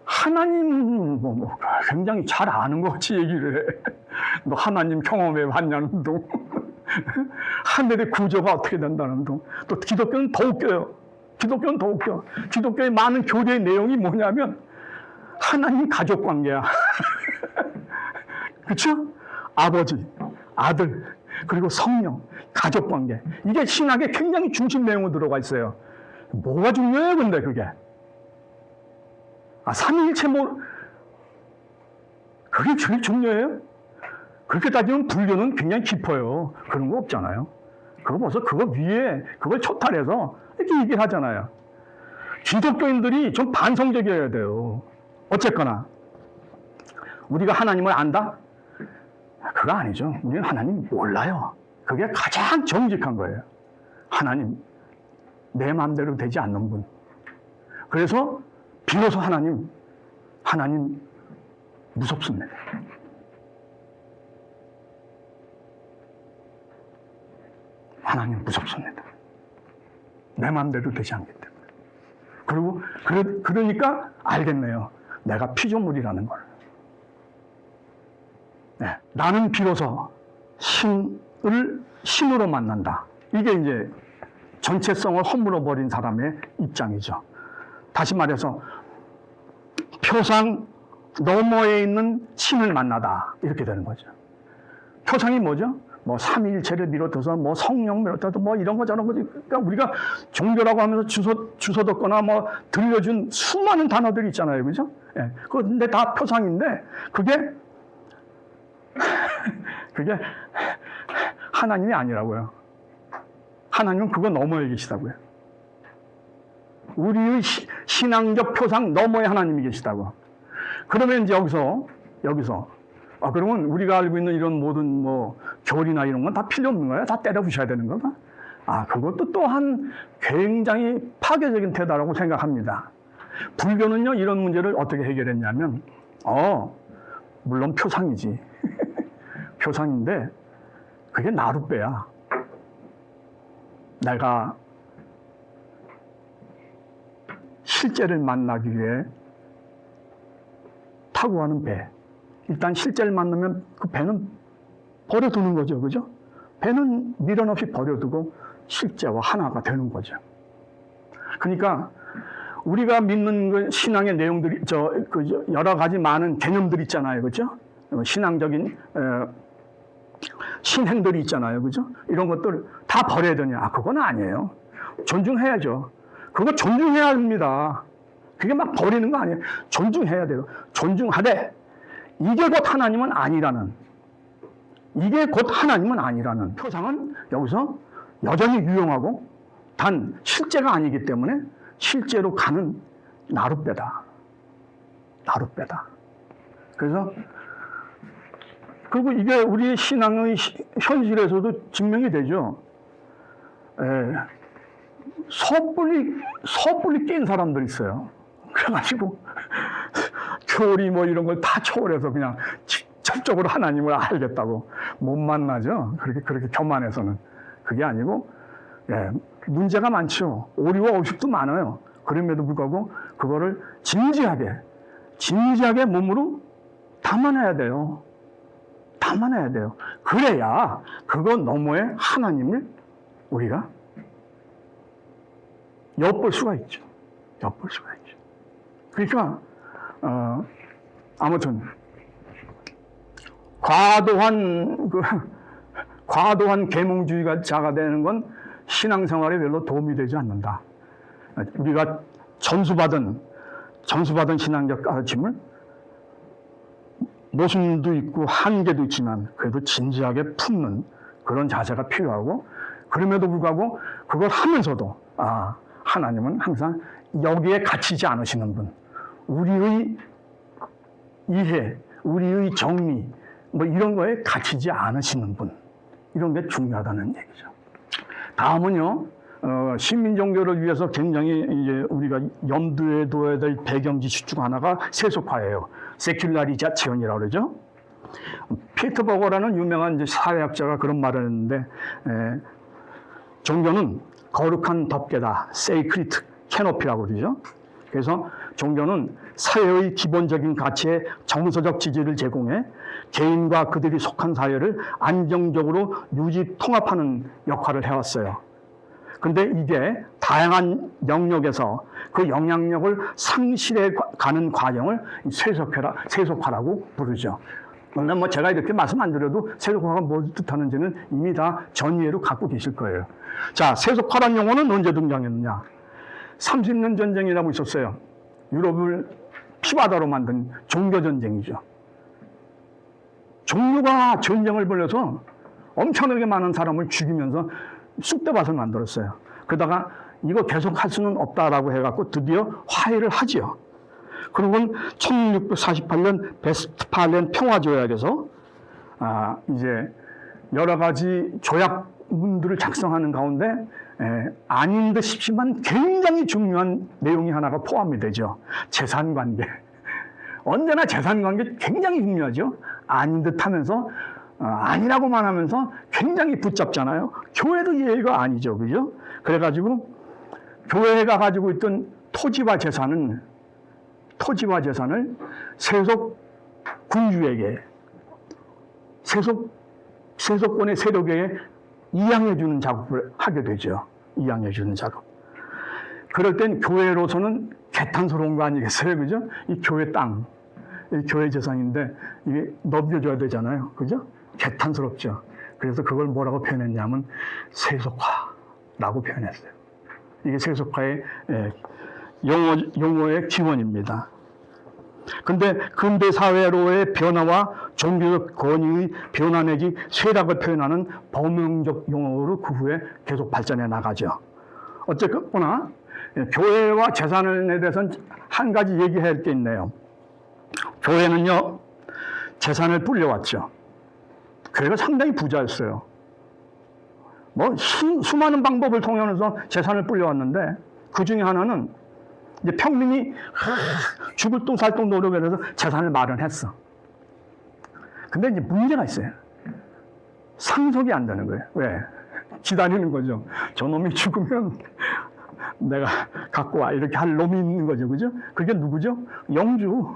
하나님 굉장히 잘 아는 것 같이 얘기를 해. 너 하나님 경험해 봤냐는 둥. 하늘의 구조가 어떻게 된다는 둥. 또 기독교는 더 웃겨요. 기독교는 더 웃겨. 기독교의 많은 교리의 내용이 뭐냐면 하나님 가족 관계야. 그렇죠? 아버지, 아들, 그리고 성령, 가족 관계. 이게 신학의 굉장히 중심 내용으로 들어가 있어요. 뭐가 중요해요, 근데 그게? 삼위일체 그게 제일 중요해요? 그렇게 따지면 불교는 굉장히 깊어요. 그런 거 없잖아요. 그거 벌써 그거 위에 그걸 초탈해서 이렇게 얘기를 하잖아요. 기독교인들이 좀 반성적이어야 돼요. 어쨌거나 우리가 하나님을 안다? 그거 아니죠. 우리는 하나님 몰라요. 그게 가장 정직한 거예요. 하나님, 내 마음대로 되지 않는 분. 그래서 비로소 하나님 무섭습니다. 하나님 무섭습니다. 내 마음대로 되지 않기 때문에. 그리고 그러니까 알겠네요. 내가 피조물이라는 걸. 네, 나는 비로소 신으로 만난다. 이게 이제 전체성을 허물어 버린 사람의 입장이죠. 다시 말해서 표상 너머에 있는 신을 만나다 이렇게 되는 거죠. 표상이 뭐죠? 뭐 삼위일체를 비롯해서 뭐 성령 비롯해서 뭐 이런 거 저런 거지. 그러니까 우리가 종교라고 하면서 주워 듣거나 뭐 들려준 수많은 단어들이 있잖아요, 그죠? 예, 근데 다 표상인데 그게 하나님이 아니라고요. 하나님은 그거 너머에 계시다고요. 우리의 신앙적 표상 너머에 하나님이 계시다고. 그러면 이제 여기서 그러면 우리가 알고 있는 이런 모든 뭐 교리나 이런 건 다 필요 없는 거예요? 다 때려 부셔야 되는 건가? 그것도 또한 굉장히 파괴적인 태도라고 생각합니다. 불교는요, 이런 문제를 어떻게 해결했냐면, 물론 표상이지. 표상인데, 그게 나룻배야. 내가 실제를 만나기 위해 타고 가는 배. 일단 실제를 만나면 그 배는 버려두는 거죠. 그죠? 배는 미련 없이 버려두고 실제와 하나가 되는 거죠. 그러니까 우리가 믿는 그 신앙의 내용들이, 여러 가지 많은 개념들이 있잖아요. 그죠? 신앙적인, 신행들이 있잖아요. 그죠? 이런 것들 다 버려야 되냐? 그건 아니에요. 존중해야죠. 그거 존중해야 합니다. 그게 막 버리는 거 아니에요. 존중해야 돼요. 존중하되, 이게 곧 하나님은 아니라는 표상은 여기서 여전히 유용하고 단 실제가 아니기 때문에 실제로 가는 나룻배다. 그래서 그리고 이게 우리 신앙의 현실에서도 증명이 되죠. 섣불리 낀 사람들 있어요. 그래가지고 교리 뭐 이런 걸 다 초월해서 그냥 직접적으로 하나님을 알겠다고 못 만나죠. 그렇게 교만해서는. 그게 아니고, 문제가 많죠. 오류와 오식도 많아요. 그럼에도 불구하고 그거를 진지하게 몸으로 담아내야 돼요. 그래야 그거 너머에 하나님을 우리가 엿볼 수가 있죠. 그러니까 아무튼 과도한 계몽주의가 자가 되는 건 신앙생활에 별로 도움이 되지 않는다. 우리가 전수받은 신앙적 가르침을 모순도 있고 한계도 있지만 그래도 진지하게 품는 그런 자세가 필요하고, 그럼에도 불구하고 그걸 하면서도 하나님은 항상 여기에 갇히지 않으시는 분, 우리의 이해, 우리의 정리 뭐 이런 거에 갇히지 않으시는 분, 이런 게 중요하다는 얘기죠. 다음은요, 시민 종교를 위해서 굉장히 이제 우리가 염두에 둬야 될 배경 지식 중 하나가 세속화예요. 세큘라리자치온이라고 그러죠. 피터 버거라는 유명한 이제 사회학자가 그런 말을 했는데, 종교는 거룩한 덮개다, 세이크리트 캐노피라고 그러죠. 그래서 종교는 사회의 기본적인 가치에 정서적 지지를 제공해 개인과 그들이 속한 사회를 안정적으로 유지 통합하는 역할을 해왔어요. 근데 이게 다양한 영역에서 그 영향력을 상실해 가는 과정을 세속화라고 부르죠. 근데 뭐 제가 이렇게 말씀 안 드려도 세속화가 뭘 뜻하는지는 이미 다 전이해로 갖고 계실 거예요. 자, 세속화란 용어는 언제 등장했느냐? 30년 전쟁이라고 있었어요. 유럽을 피바다로 만든 종교전쟁이죠. 종교가 전쟁을 벌여서 엄청나게 많은 사람을 죽이면서 쑥대밭을 만들었어요. 그러다가 이거 계속 할 수는 없다라고 해갖고 드디어 화해를 하지요. 그리고 1648년 베스트팔렌 평화조약에서 이제 여러 가지 조약문들을 작성하는 가운데 아닌 듯 싶지만 굉장히 중요한 내용이 하나가 포함이 되죠. 재산관계. 언제나 재산관계 굉장히 중요하죠. 아닌 듯 하면서 아니라고만 하면서 굉장히 붙잡잖아요. 교회도 예의가 아니죠. 그죠? 그래가지고 교회가 가지고 있던 토지와 재산을 세속 군주에게 세속권의 세력에게 이양해주는 작업을 하게 되죠. 이양해주는 작업. 그럴 땐 교회로서는 개탄스러운 거 아니겠어요? 그죠? 이 교회 땅, 이 교회 재산인데 이게 넘겨줘야 되잖아요. 그죠? 개탄스럽죠. 그래서 그걸 뭐라고 표현했냐면 세속화라고 표현했어요. 이게 세속화의 용어의 기원입니다. 근데 근대 사회로의 변화와 종교적 권위의 변화 내지 쇠락을 표현하는 범용적 용어로 그 후에 계속 발전해 나가죠. 어쨌거나 교회와 재산에 대해서는 한 가지 얘기해야 할 게 있네요. 교회는요, 재산을 불려왔죠. 교회가 상당히 부자였어요. 뭐 수많은 방법을 통해서 재산을 불려왔는데 그 중에 하나는 이제 평민이 죽을 똥 살 똥 노력을 해서 재산을 마련했어. 근데 이제 문제가 있어요. 상속이 안 되는 거예요. 왜? 기다리는 거죠. 저놈이 죽으면 내가 갖고 와. 이렇게 할 놈이 있는 거죠. 그죠? 그게 누구죠? 영주.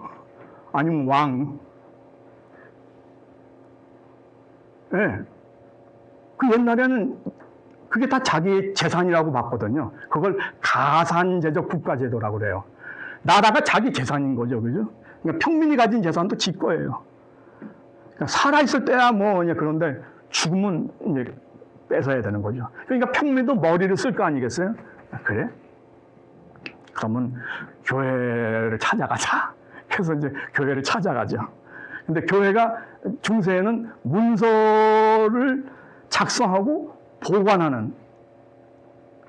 아니면 왕. 예. 네. 그 옛날에는 그게 다 자기 재산이라고 봤거든요. 그걸 가산제적 국가제도라고 그래요. 나라가 자기 재산인 거죠. 그죠? 그러니까 평민이 가진 재산도 지 거예요. 그러니까 살아있을 때야 뭐, 그런데 죽으면 이제 뺏어야 되는 거죠. 그러니까 평민도 머리를 쓸 거 아니겠어요? 그래? 그러면 교회를 찾아가자. 그래서 이제 교회를 찾아가죠. 근데 교회가 중세에는 문서를 작성하고 보관하는,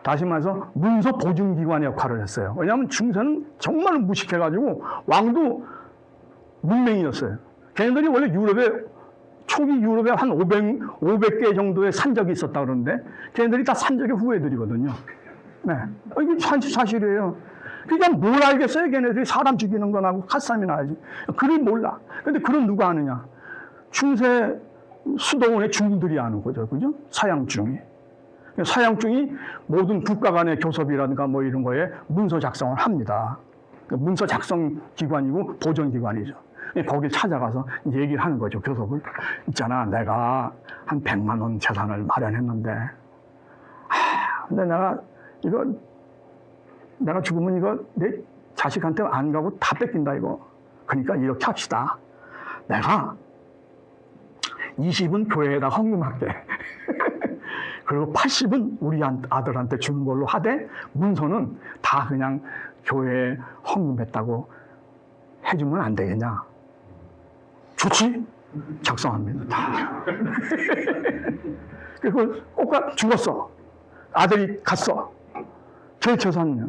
다시 말해서 문서 보증기관의 역할을 했어요. 왜냐하면 중세는 정말 무식해가지고 왕도 문맹이었어요. 걔네들이 원래 초기 유럽에 한 500개 정도의 산적이 있었다 그러는데 걔네들이 다 산적의 후예들이거든요. 네. 이게 사실이에요. 그러니까 뭘 알겠어요? 걔네들이 사람 죽이는 거나고 칼싸움이나 하지. 그걸 몰라. 근데 그런 누가 아느냐? 중세 수도원의 중들이 아는 거죠. 그죠? 사양중이. 사양중이 모든 국가 간의 교섭이라든가 뭐 이런 거에 문서 작성을 합니다. 문서 작성 기관이고 보존 기관이죠. 거기 찾아가서 얘기를 하는 거죠. 교섭을. 있잖아, 내가 한 100만 원 재산을 마련했는데, 근데 내가 죽으면 이거 내 자식한테 안 가고 다 뺏긴다, 이거. 그러니까 이렇게 합시다. 내가 20은 교회에다 헌금할게. 그리고 80은 우리 아들한테 주는 걸로 하되 문서는 다 그냥 교회에 헌금했다고 해주면 안 되겠냐? 좋지? 작성합니다. 다. 그리고 꼬까 죽었어. 아들이 갔어. 제 재산이야.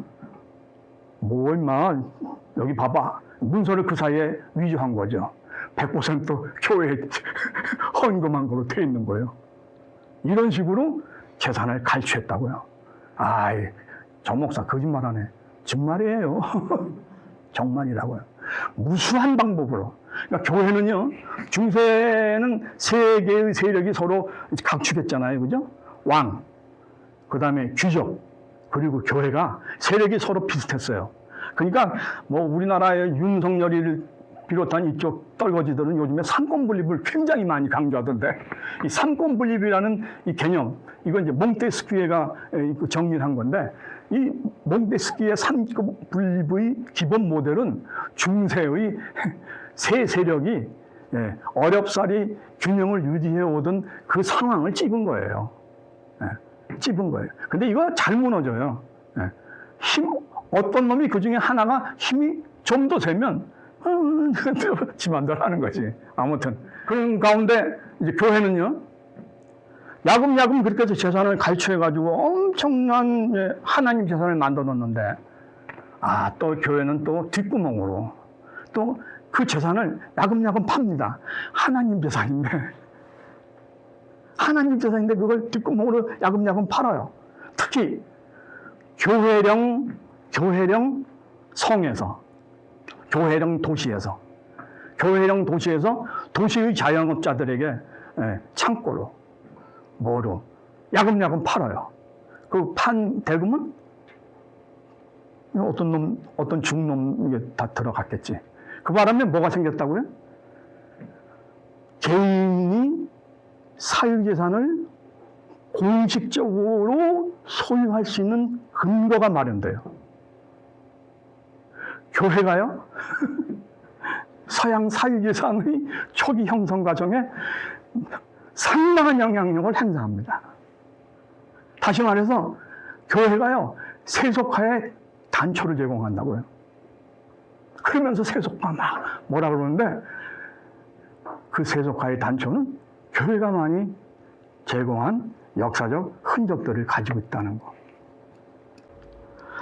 뭐 임마, 여기 봐봐. 문서를 그 사이에 위조한 거죠. 100% 교회에 헌금한 걸로 돼 있는 거예요. 이런 식으로 재산을 갈취했다고요. 아이, 저 목사 거짓말하네. 정말이에요. 정말이라고요. 무수한 방법으로. 그러니까 교회는요, 중세는 세 개의 세력이 서로 각축했잖아요. 그죠? 왕, 그 다음에 귀족, 그리고 교회가 세력이 서로 비슷했어요. 그러니까 뭐 우리나라의 윤석열이를 비롯한 이쪽 떨거지들은 요즘에 삼권분립을 굉장히 많이 강조하던데, 이 삼권분립이라는 이 개념, 이건 이제 몽테스키에가 정리를 한 건데, 이 몽테스키의 삼권분립의 기본 모델은 중세의 세 세력이 어렵사리 균형을 유지해 오던 그 상황을 찝은 거예요. 찝은 거예요. 근데 이거 잘 무너져요. 어떤 놈이 그 중에 하나가 힘이 좀 더 세면 지 맘대로 하는 거지. 아무튼 그런 가운데 이제 교회는요, 야금야금 그렇게 해서 재산을 갈취해가지고 엄청난 하나님 재산을 만들어 놓는데, 또 교회는 또 뒷구멍으로 또 그 재산을 야금야금 팝니다. 하나님 재산인데 그걸 뒷구멍으로 야금야금 팔아요. 특히 교회령 성에서, 교회령 도시에서 도시의 자영업자들에게 창고로 뭐로 야금야금 팔아요. 그 판 대금은 어떤 중놈이 다 들어갔겠지. 그 바람에 뭐가 생겼다고요? 개인이 사유재산을 공식적으로 소유할 수 있는 근거가 마련돼요. 교회가요, 서양 사유재산의 초기 형성 과정에 상당한 영향력을 행사합니다. 다시 말해서 교회가요, 세속화에 단초를 제공한다고요. 그러면서 세속화 막 뭐라 그러는데, 그 세속화의 단초는 교회가 많이 제공한 역사적 흔적들을 가지고 있다는 거.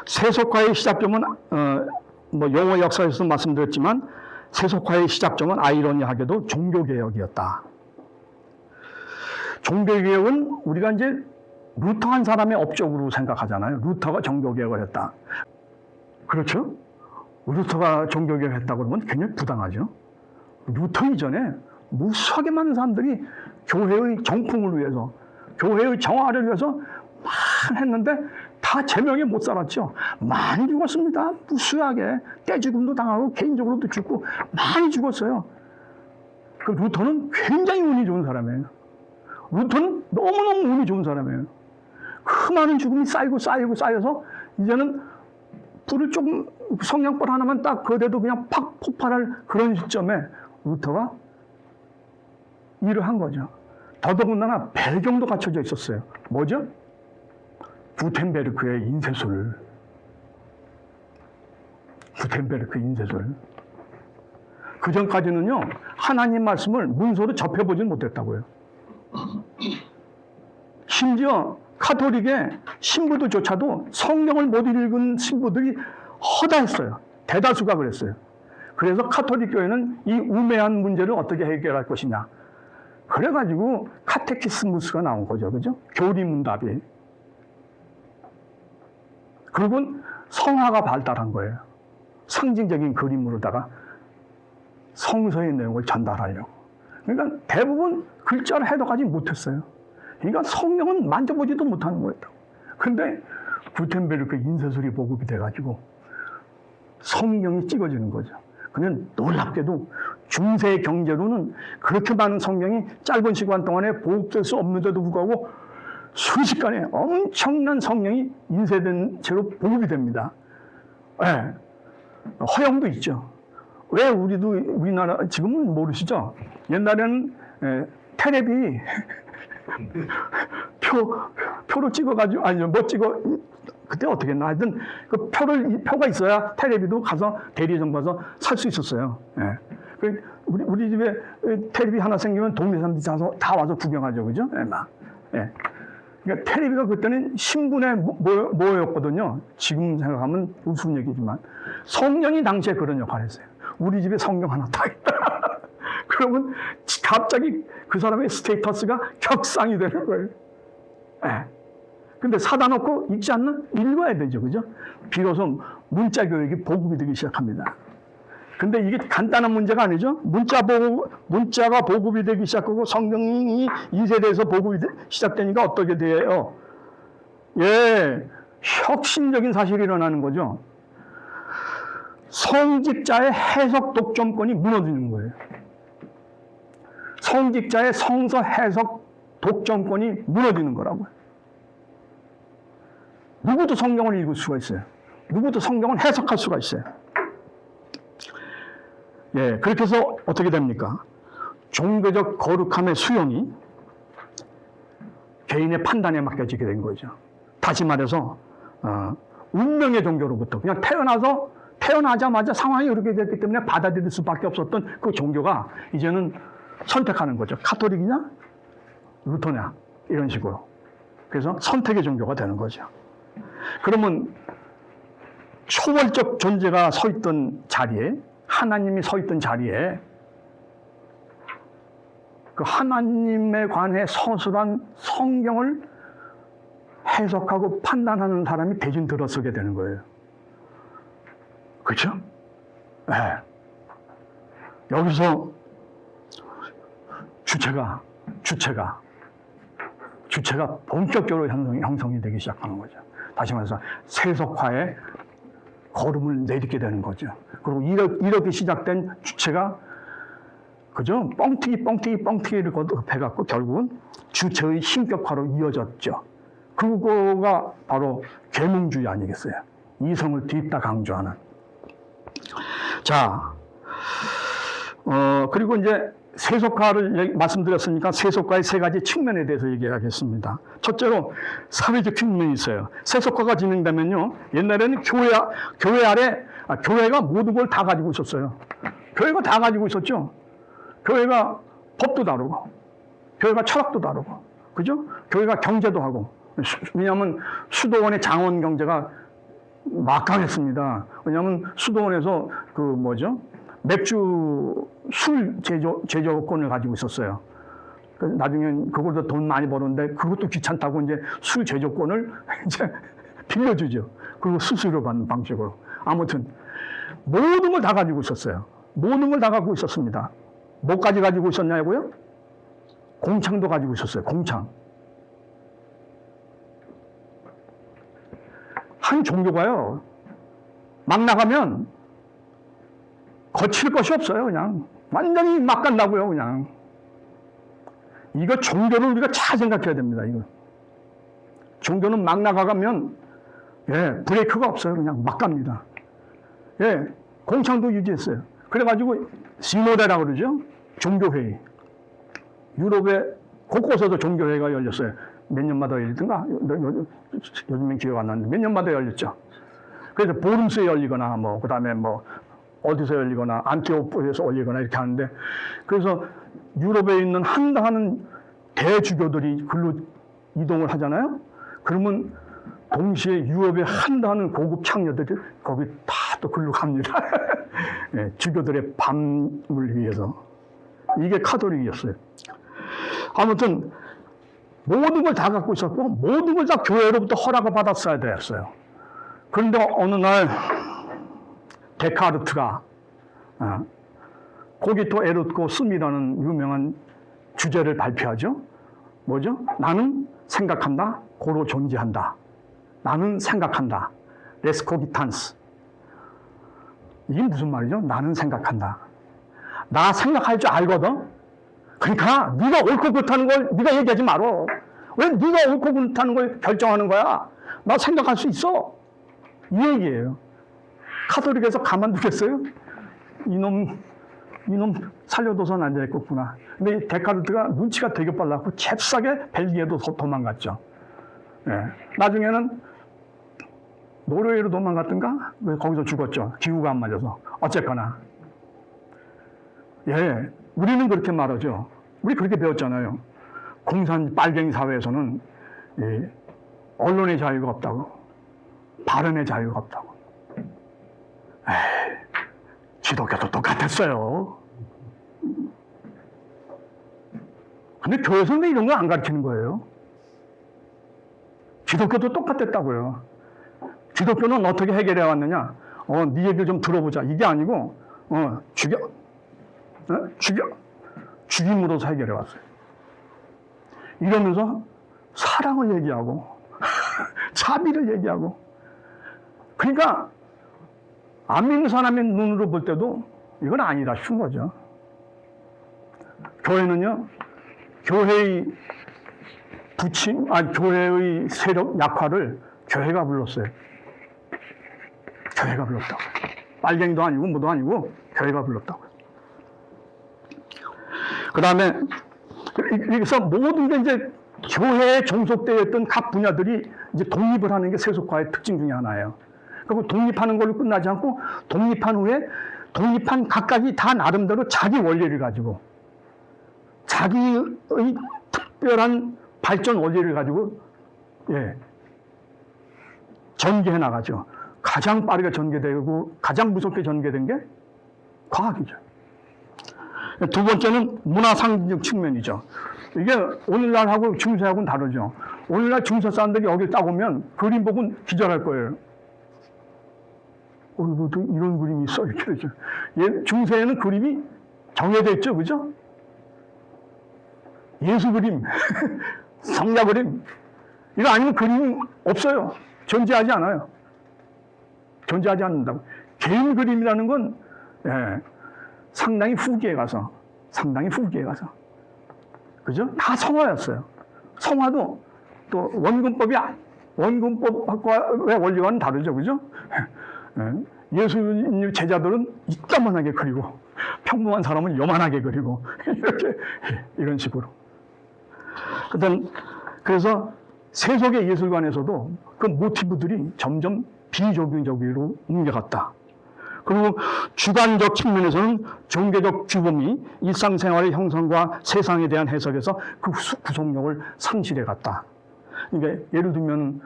세속화의 시작점은 뭐 용어 역사에서 말씀드렸지만, 세속화의 시작점은 아이러니하게도 종교개혁이었다. 종교개혁은 우리가 이제 루터 한 사람의 업적으로 생각하잖아요. 루터가 종교개혁을 했다. 그렇죠? 루터가 종교개혁을 했다고 그러면 굉장히 부당하죠. 루터 이전에 무수하게 많은 사람들이 교회의 정풍을 위해서, 교회의 정화를 위해서 막 했는데 다 제명에 못 살았죠. 많이 죽었습니다. 무수하게 떼죽음도 당하고 개인적으로도 죽고 많이 죽었어요. 그 루터는 굉장히 운이 좋은 사람이에요. 루터는 너무너무 운이 좋은 사람이에요. 그 많은 죽음이 쌓여서 이제는 불을 조금, 성냥불 하나만 딱 그대도 그냥 팍 폭발할 그런 시점에 루터가 일을 한 거죠. 더더군다나 배경도 갖춰져 있었어요. 뭐죠? 구텐베르크의 인쇄술. 그 전까지는요, 하나님 말씀을 문서로 접해보지 못했다고요. 심지어 카톨릭의 신부들조차도 성경을 못 읽은 신부들이 허다했어요. 대다수가 그랬어요. 그래서 카톨릭 교회는 이 우매한 문제를 어떻게 해결할 것이냐. 그래가지고 카테키스무스가 나온 거죠. 그죠? 교리문답이. 그리고 성화가 발달한 거예요. 상징적인 그림으로다가 성서의 내용을 전달하려고. 그러니까 대부분 글자를 해석하지 못했어요. 그러니까 성경은 만져보지도 못하는 거였다고. 근데 구텐베르크 인쇄술이 보급이 돼가지고 성경이 찍어지는 거죠. 근데 놀랍게도 중세 경제로는 그렇게 많은 성경이 짧은 시간 동안에 보급될 수 없는데도 불구하고 순식간에 엄청난 성경이 인쇄된 채로 보급이 됩니다. 네. 허용도 있죠. 왜 우리나라, 지금은 모르시죠? 옛날에는 테레비 표로 찍어가지고, 아니, 뭐 찍어, 그때 어떻게 했나? 하여튼, 표가 있어야 테레비도 가서 대리점 가서 살 수 있었어요. 예. 우리 집에 테레비 하나 생기면 동네 사람들이 다 와서 구경하죠. 그죠? 예, 막. 예. 그러니까 테레비가 그때는 신분의 모였거든요. 지금 생각하면 우스운 얘기지만. 성령이 당시에 그런 역할을 했어요. 우리 집에 성경 하나 딱 있다. 그러면 갑자기 그 사람의 스테이터스가 격상이 되는 거예요. 예. 근데 사다 놓고 읽지 않나? 읽어야 되죠. 그죠? 비로소 문자 교육이 보급이 되기 시작합니다. 근데 이게 간단한 문제가 아니죠. 문자가 보급이 되기 시작하고 성경이 이 세대에서 보급이 시작되니까 어떻게 돼요? 예, 혁신적인 사실이 일어나는 거죠. 성직자의 해석 독점권이 무너지는 거예요. 성직자의 성서 해석 독점권이 무너지는 거라고요. 누구도 성경을 읽을 수가 있어요. 누구도 성경을 해석할 수가 있어요. 예, 그렇게 해서 어떻게 됩니까? 종교적 거룩함의 수용이 개인의 판단에 맡겨지게 된 거죠. 다시 말해서 운명의 종교로부터 그냥 태어나자마자 상황이 그렇게 됐기 때문에 받아들일 수밖에 없었던 그 종교가 이제는 선택하는 거죠. 카톨릭이냐 루터냐 이런 식으로. 그래서 선택의 종교가 되는 거죠. 그러면 초월적 존재가 서 있던 자리에, 하나님이 서 있던 자리에 그 하나님에 관해 서술한 성경을 해석하고 판단하는 사람이 대신 들어서게 되는 거예요. 그렇죠? 네. 여기서 주체가 본격적으로 형성이 되기 시작하는 거죠. 다시 말해서 세속화의 걸음을 내딛게 되는 거죠. 그리고 이렇게 시작된 주체가 그죠? 뻥튀기를 거듭해갖고 결국은 주체의 신격화로 이어졌죠. 그거가 바로 계몽주의 아니겠어요? 이성을 뒤집다 강조하는. 자, 그리고 이제 세속화를 말씀드렸으니까 세속화의 세 가지 측면에 대해서 얘기하겠습니다. 첫째로 사회적 측면이 있어요. 세속화가 진행되면요, 옛날에는 교회가 모든 걸 다 가지고 있었어요. 교회가 다 가지고 있었죠. 교회가 법도 다루고, 교회가 철학도 다루고, 그죠? 교회가 경제도 하고. 왜냐하면 수도원의 장원 경제가 막강했습니다. 왜냐하면 수도원에서 맥주 술 제조권을 가지고 있었어요. 나중에 그걸로 돈 많이 벌었는데 그것도 귀찮다고 이제 술 제조권을 이제 빌려주죠. 그리고 수수료 받는 방식으로. 아무튼 모든 걸 다 가지고 있었어요. 모든 걸 다 갖고 있었습니다. 뭐까지 가지고 있었냐고요? 공창도 가지고 있었어요. 공창. 한 종교가요, 막 나가면 거칠 것이 없어요. 그냥 완전히 막 간다고요. 그냥 이거 종교를 우리가 잘 생각해야 됩니다. 이거 종교는 막 나가면 브레이크가 없어요. 그냥 막 갑니다. 공창도 유지했어요. 그래가지고 시노데라고 그러죠. 종교회의. 유럽에 곳곳에도 종교회의가 열렸어요. 몇 년마다 열리든가 요즘엔 기억 안 나는데 몇 년마다 열렸죠. 그래서 보름스에 열리거나 그다음에 어디서 열리거나 안티오프에서 열리거나 이렇게 하는데, 그래서 유럽에 있는 한다 하는 대주교들이 글로 이동을 하잖아요. 그러면 동시에 유럽에 한다 하는 고급 창녀들이 거기 다 또 글로 갑니다. 주교들의 밤을 위해서. 이게 카톨릭이었어요. 아무튼 모든 걸 다 갖고 있었고 모든 걸 다 교회로부터 허락을 받았어야 됐어요. 그런데 어느 날 데카르트가 코기토 에르고 숨이라는 유명한 주제를 발표하죠. 뭐죠? 나는 생각한다, 고로 존재한다. 나는 생각한다. 레스 코기탄스. 이게 무슨 말이죠? 나는 생각한다. 나 생각할 줄 알거든. 그러니까 네가 옳고 그렇다는 걸 네가 얘기하지 말어. 왜 네가 옳고 그렇다는 걸 결정하는 거야? 나 생각할 수 있어. 이 얘기예요. 카톨릭에서 가만두겠어요? 이놈 살려둬선 안 되겠구나. 근데 데카르트가 눈치가 되게 빨랐고 잽싸게 벨기에도 도망갔죠. 나중에는 노르웨이로 도망갔던가? 왜 거기서 죽었죠. 기후가 안 맞아서. 어쨌거나. 우리는 그렇게 말하죠. 우리 그렇게 배웠잖아요. 공산 빨갱이 사회에서는 언론의 자유가 없다고. 발언의 자유가 없다고. 기독교도 똑같았어요. 근데 교회에서는 이런 거 안 가르치는 거예요. 기독교도 똑같았다고요. 기독교는 어떻게 해결해 왔느냐? 네 얘기를 좀 들어보자. 이게 아니고, 죽여. 죽여. 죽임으로서 해결해 왔어요. 이러면서 사랑을 얘기하고, 자비를 얘기하고. 그러니까, 안 믿는 사람의 눈으로 볼 때도 이건 아니다 싶은 거죠. 교회는요, 교회의 교회의 세력 약화를 교회가 불렀어요. 교회가 불렀다고. 빨갱이도 아니고 뭐도 아니고 교회가 불렀다고. 그 다음에 여기서 모든 게 이제 교회에 종속되어 있던 각 분야들이 이제 독립을 하는 게 세속화의 특징 중에 하나예요. 그리고 독립하는 걸로 끝나지 않고 독립한 후에 독립한 각각이 다 나름대로 자기 원리를 가지고 자기의 특별한 발전 원리를 가지고 전개해 나가죠. 가장 빠르게 전개되고 가장 무섭게 전개된 게 과학이죠. 두 번째는 문화상징적 측면이죠. 이게 오늘날하고 중세하고는 다르죠. 오늘날 중세 사람들이 여기 딱 오면 그림 보고 기절할 거예요. 이런 그림이 있어 이렇게 되죠. 중세에는 그림이 정해져 있죠, 그죠? 예수 그림, 성자 그림 이거 아니면 그림이 없어요. 존재하지 않아요. 존재하지 않는다고. 개인 그림이라는 건 상당히 후기에 가서 그죠? 다 성화였어요. 성화도 또 원근법과의 원리와는 다르죠, 그죠? 예수님 제자들은 이따만하게 그리고 평범한 사람은 요만하게 그리고 이런 식으로. 그래서 세속의 예술관에서도 그 모티브들이 점점 비종교적으로 옮겨갔다. 그리고 주관적 측면에서는 종교적 규범이 일상생활의 형성과 세상에 대한 해석에서 그 구속력을 상실해 갔다. 그러니까 예를 들면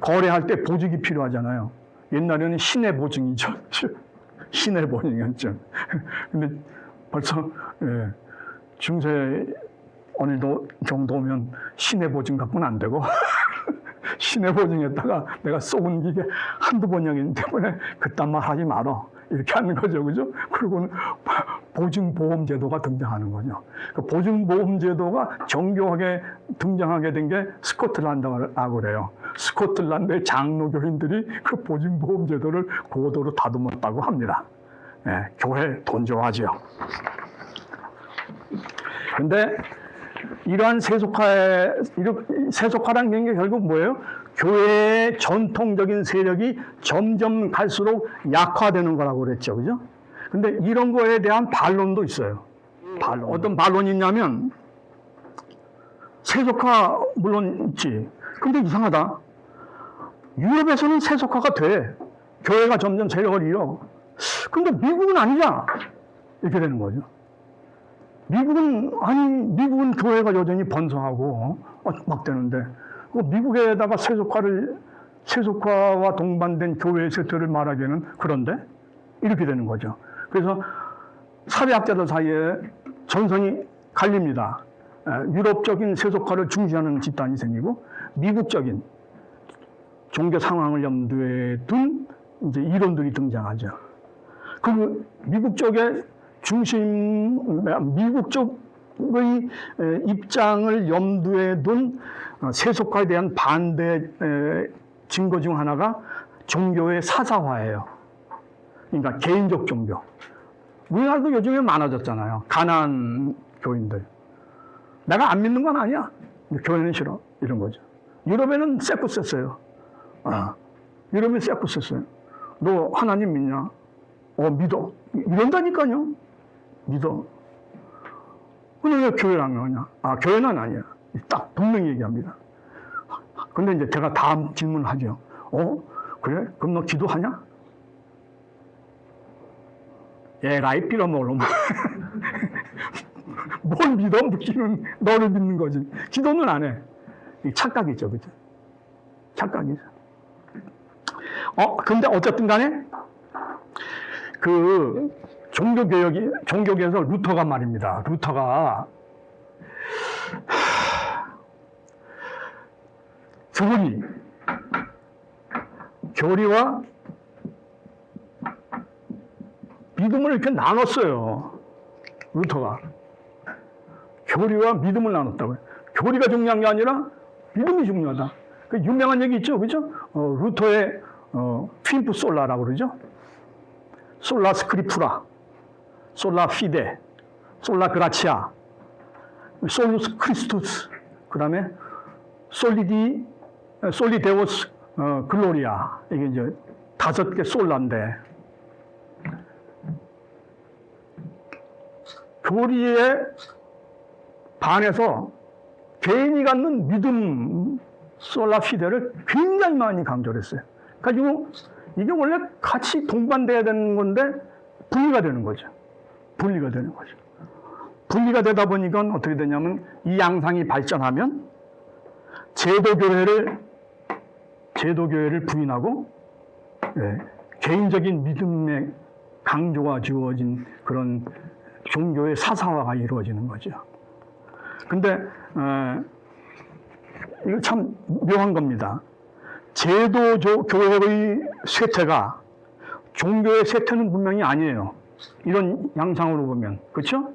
거래할 때 보증이 필요하잖아요. 옛날에는 신의 보증이죠. 신의 보증이었죠. 근데 벌써 중세 어느 정도면 신의 보증 갖고는 안 되고 신의 보증에다가 내가 쏘은 이게 한두 번이기 때문에 그딴 말 하지 말어. 이렇게 하는 거죠. 그죠? 그리고는 보증보험제도가 등장하는 거죠. 그 보증보험제도가 정교하게 등장하게 된 게 스코틀랜드라고 그래요. 스코틀랜드의 장로교인들이 그 보증보험제도를 고도로 다듬었다고 합니다. 교회 돈 좋아하죠. 근데 이러한 세속화라는 게 결국 뭐예요? 교회의 전통적인 세력이 점점 갈수록 약화되는 거라고 그랬죠. 그죠? 근데 이런 거에 대한 반론도 있어요. 어떤 반론이 있냐면, 세속화 물론 있지. 근데 이상하다. 유럽에서는 세속화가 돼. 교회가 점점 세력을 잃어. 근데 미국은 아니잖아. 이렇게 되는 거죠. 미국은 교회가 여전히 번성하고 막 되는데, 미국에다가 세속화와 동반된 교회의 세태를 말하기에는 그런데? 이렇게 되는 거죠. 그래서 사회학자들 사이에 전선이 갈립니다. 유럽적인 세속화를 중시하는 집단이 생기고, 미국적인 종교 상황을 염두에 둔 이제 이론들이 등장하죠. 그 미국 쪽의 미국 쪽의 입장을 염두에 둔 세속화에 대한 반대 증거 중 하나가 종교의 사사화예요. 그러니까 개인적 종교. 우리나라도 요즘에 많아졌잖아요. 가난한 교인들. 내가 안 믿는 건 아니야. 교회는 싫어. 이런 거죠. 유럽에는 세쿠스였어요. 유럽은 세쿠스였어요. 너 하나님 믿냐? 믿어. 이런다니까요. 믿어. 근데 왜 교회를 안 가냐? 교회는 아니야. 딱 분명히 얘기합니다. 근데 이제 제가 다음 질문을 하죠. 그래? 그럼 너 기도하냐? 에라이 빌어먹으러. 뭘 믿어? 묻기는 너를 믿는 거지. 기도는 안 해. 착각이죠. 그죠? 착각이죠. 근데 어쨌든 간에 그 종교개혁에서 루터가 말입니다. 루터가 교리와 믿음을 이렇게 나눴어요. 루터가. 교리와 믿음을 나눴다고요. 교리가 중요한 게 아니라 믿음이 중요하다. 그 유명한 얘기 있죠, 그죠? 루터의 퀼프 솔라라고 그러죠. 솔라 스크리프라, 솔라 피데, 솔라 그라치아, 솔루스 크리스투스, 그 다음에 솔리데오스 글로리아. 이게 이제 5개 솔라인데, 교리에 반해서 개인이 갖는 믿음, 솔라 피데를 굉장히 많이 강조를 했어요. 가지고 이게 원래 같이 동반돼야 되는 건데 분리가 되는 거죠. 분리가 되는 거죠. 분리가 되다 보니까 어떻게 되냐면 이 양상이 발전하면 제도교회를 부인하고 개인적인 믿음의 강조가 주어진 그런 종교의 사사화가 이루어지는 거죠. 근데 이거 참 묘한 겁니다. 제도교회의 쇠퇴가 종교의 쇠퇴는 분명히 아니에요. 이런 양상으로 보면. 그렇죠?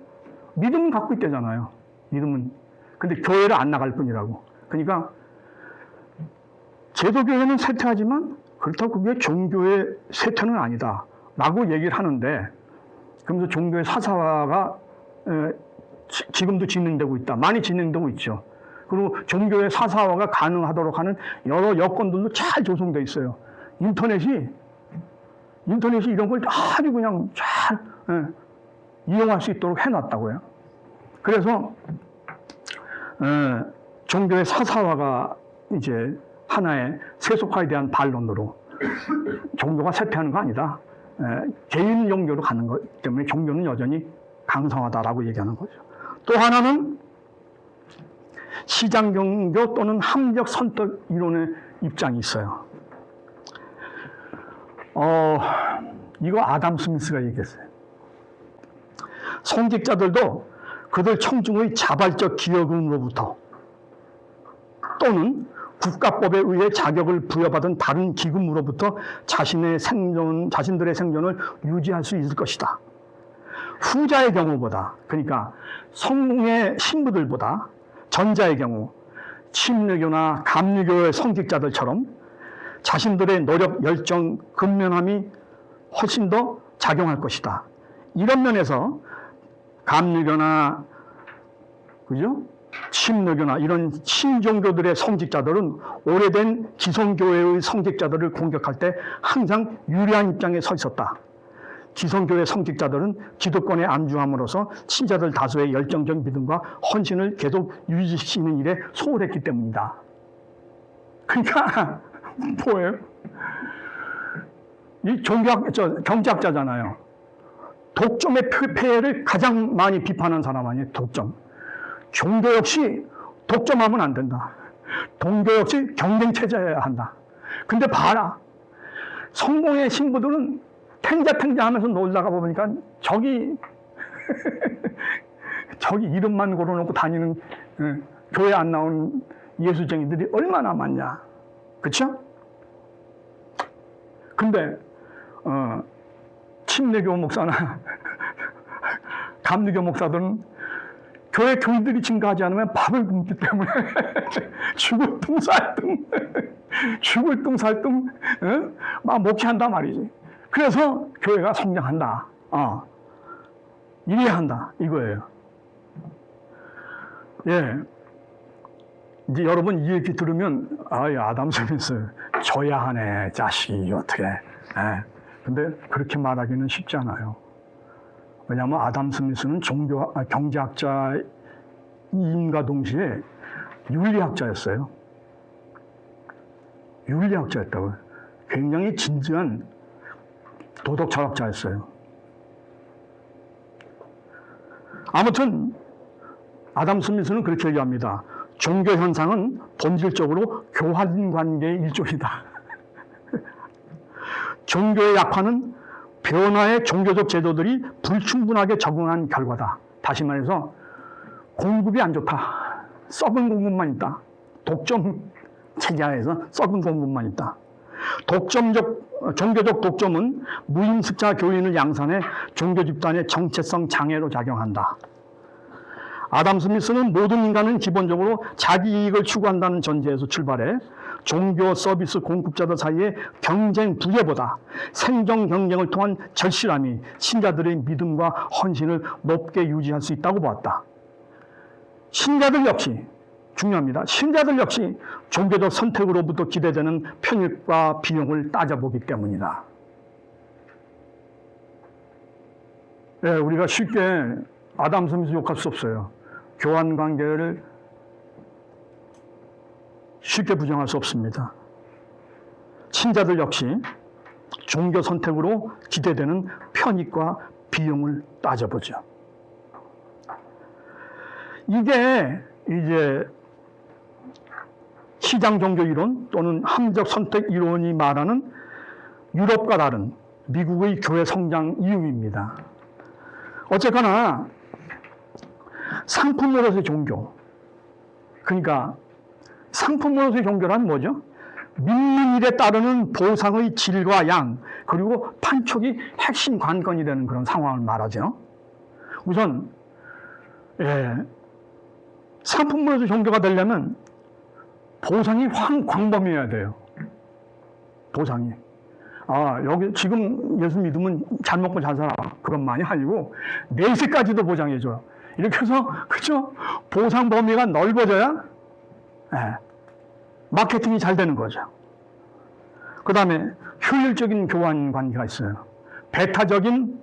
믿음은 갖고 있대잖아요. 믿음은. 근데 교회를 안 나갈 뿐이라고. 그러니까 제도교회는 쇠퇴하지만 그렇다고 그게 종교의 쇠퇴는 아니다 라고 얘기를 하는데, 그러면서 종교의 사사화가 지금도 진행되고 있다. 많이 진행되고 있죠. 그리고 종교의 사사화가 가능하도록 하는 여러 여건들도 잘 조성되어 있어요. 인터넷이 이런 걸 아주 그냥 잘 이용할 수 있도록 해놨다고요. 그래서 종교의 사사화가 이제 하나의 세속화에 대한 반론으로 종교가 쇠퇴하는 거 아니다. 개인 종교로 가는 것 때문에 종교는 여전히 강성하다라고 얘기하는 거죠. 또 하나는 시장 종교 또는 합리적 선택 이론의 입장이 있어요. 이거 아담 스미스가 얘기했어요. 성직자들도 그들 청중의 자발적 기여금으로부터 또는 국가법에 의해 자격을 부여받은 다른 기금으로부터 자신들의 생존을 유지할 수 있을 것이다. 후자의 경우보다, 그러니까 성공의 신부들보다 전자의 경우 침례교나 감리교의 성직자들처럼 자신들의 노력, 열정, 근면함이 훨씬 더 작용할 것이다. 이런 면에서 감리교나 그죠? 침례교나 이런 신종교들의 성직자들은 오래된 기성교회의 성직자들을 공격할 때 항상 유리한 입장에 서 있었다. 기성교회 성직자들은 기득권에 안주함으로써 신자들 다수의 열정적 믿음과 헌신을 계속 유지시키는 일에 소홀했기 때문이다. 그러니까 뭐예요? 이 경제학자잖아요. 독점의 폐해를 가장 많이 비판한 사람 아니에요? 독점. 종교 역시 독점하면 안 된다. 종교 역시 경쟁체제여야 한다. 근데 봐라. 성공의 신부들은 탱자 하면서 놀다가 보니까 저기 이름만 걸어놓고 다니는 교회 안 나오는 예수쟁이들이 얼마나 많냐. 그렇죠? 근데 침례교 목사나 감리교 목사들은 교회 교인들이 증가하지 않으면 밥을 굶기 때문에 죽을 뚱살뚱 막 목회한단 말이지. 그래서 교회가 성장한다. 이래야 한다. 이거예요. 예. 이제 여러분 이 얘기 들으면, 아담 스미스, 져야 하네, 자식이, 어떻게. 예. 근데 그렇게 말하기는 쉽지 않아요. 왜냐하면 아담 스미스는 경제학자임과 동시에 윤리학자였어요. 윤리학자였다고요. 굉장히 진지한 도덕 철학자였어요. 아무튼 아담 스미스는 그렇게 얘기합니다. 종교 현상은 본질적으로 교환 관계의 일종이다. 종교의 약화는 변화의 종교적 제도들이 불충분하게 적응한 결과다. 다시 말해서 공급이 안 좋다. 썩은 공급만 있다. 독점 체제하에서 썩은 공부만 있다. 종교적 독점은 무임승차 교인을 양산해 종교 집단의 정체성 장애로 작용한다. 아담 스미스는 모든 인간은 기본적으로 자기 이익을 추구한다는 전제에서 출발해 종교 서비스 공급자들 사이의 경쟁 부재보다 생존 경쟁을 통한 절실함이 신자들의 믿음과 헌신을 높게 유지할 수 있다고 보았다. 신자들 역시 중요합니다. 신자들 역시 종교적 선택으로부터 기대되는 편익과 비용을 따져보기 때문이다. 예, 우리가 쉽게 아담 스미스 욕할 수 없어요. 교환 관계를 쉽게 부정할 수 없습니다. 신자들 역시 종교 선택으로 기대되는 편익과 비용을 따져보죠. 이게 이제 시장 종교 이론 또는 함적 선택 이론이 말하는 유럽과 다른 미국의 교회 성장 이유입니다. 어쨌거나 상품으로서의 종교, 그러니까 상품으로서의 종교란 뭐죠? 믿는 일에 따르는 보상의 질과 양, 그리고 판촉이 핵심 관건이 되는 그런 상황을 말하죠. 우선 상품으로서의 종교가 되려면 보상이 광범위해야 돼요. 보상이. 여기 지금 예수 믿으면 잘 먹고 잘 살아. 그것만이 아니고 내세까지도 보장해줘요. 이렇게 해서 그죠? 보상 범위가 넓어져야 마케팅이 잘 되는 거죠. 그 다음에 효율적인 교환 관계가 있어요. 배타적인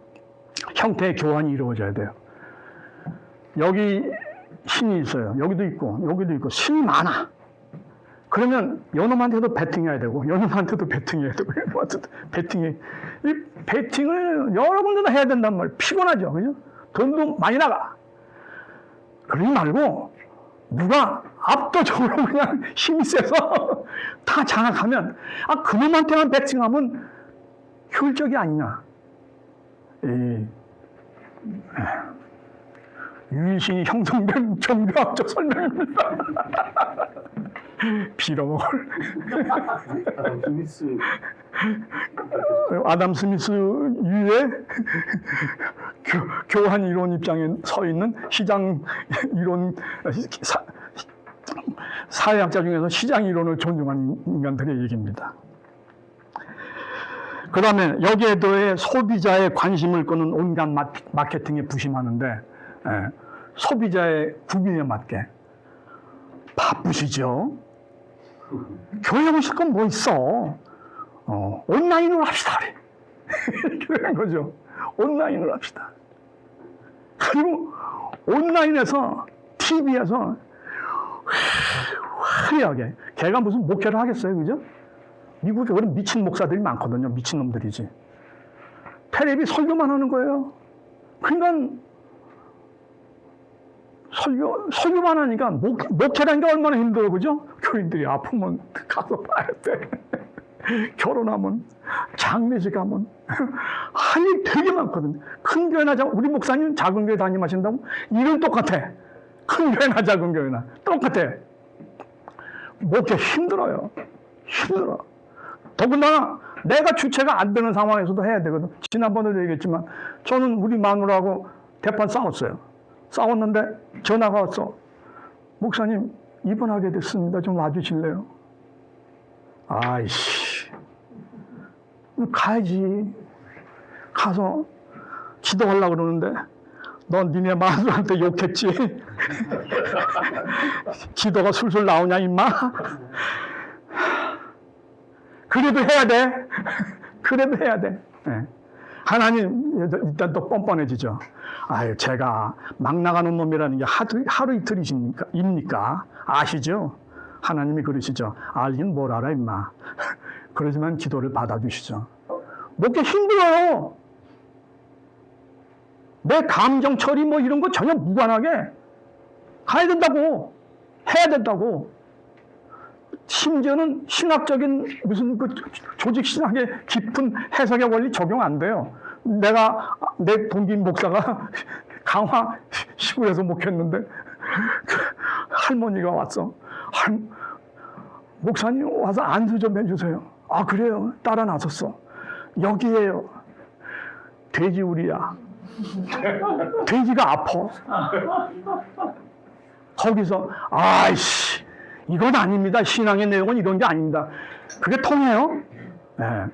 형태의 교환이 이루어져야 돼요. 여기 신이 있어요. 여기도 있고 여기도 있고 신이 많아. 그러면 요놈한테도 배팅해야 되고 요놈한테도 배팅해야 되고 이 배팅을 여러 군데다 해야 된단 말이에요. 피곤하죠. 그죠? 돈도 많이 나가. 그러지 말고 누가 압도적으로 그냥 힘이 세서 다 장악하면 그놈한테만 배팅하면 효율적이 아니냐. 유일신이 형성된 종교학적 설명입니다. 빌어먹을. 스미스 아담 스미스 유의 교환 이론 입장에 서 있는 시장 이론, 사회학자 중에서 시장 이론을 존중하는 인간들의 얘기입니다. 그 다음에 여기에 더해 소비자의 관심을 끄는 온갖 마케팅에 부심하는데 소비자의 구비에 맞게 바쁘시죠? 교회 오실 건 뭐 있어? 온라인으로 합시다. 그런 거죠. 온라인으로 합시다. 그리고 온라인에서, TV에서 화려하게, 걔가 무슨 목회를 하겠어요, 그죠? 미국에 그런 미친 목사들이 많거든요. 미친 놈들이지. 텔레비 설교만 하는 거예요. 그러니까 설교만 하니까 목회라는 게 얼마나 힘들어, 그죠? 교인들이 아프면 가서 봐야 돼. 결혼하면, 장례식 가면, 할 일 되게 많거든요. 큰 교회나 우리 목사님 작은 교회 담임하신다고? 일은 똑같아. 큰 교회나 작은 교회나 똑같아. 목회 힘들어요. 힘들어. 더군다나 내가 주체가 안 되는 상황에서도 해야 되거든. 지난번에도 얘기했지만 저는 우리 마누라하고 대판 싸웠어요. 싸웠는데 전화가 왔어. 목사님 입원하게 됐습니다. 좀 와주실래요? 아이씨, 가야지. 가서 기도하려고 그러는데 넌 니네 마누라한테 욕했지? 기도가 술술 나오냐 임마? 그래도 해야 돼. 그래도 해야 돼. 하나님 일단 또 뻔뻔해지죠. 아유, 제가 막 나가는 놈이라는 게 하루 이틀입니까? 아시죠? 하나님이 그러시죠. 알긴 뭘 알아 임마. 그러지만 기도를 받아주시죠. 목회 힘들어요. 내 감정 처리 뭐 이런 거 전혀 무관하게 가야 된다고. 해야 된다고. 심지어는 신학적인 무슨 그 조직 신학의 깊은 해석의 원리 적용 안 돼요. 내 동기 목사가 강화 시골에서 목했는데 할머니가 왔어. 목사님 와서 안수 좀 해주세요. 아, 그래요? 따라 나섰어. 여기에요. 돼지우리야. 돼지가 아파. 거기서 아이씨 이건 아닙니다. 신앙의 내용은 이런 게 아닙니다. 그게 통해요? 네.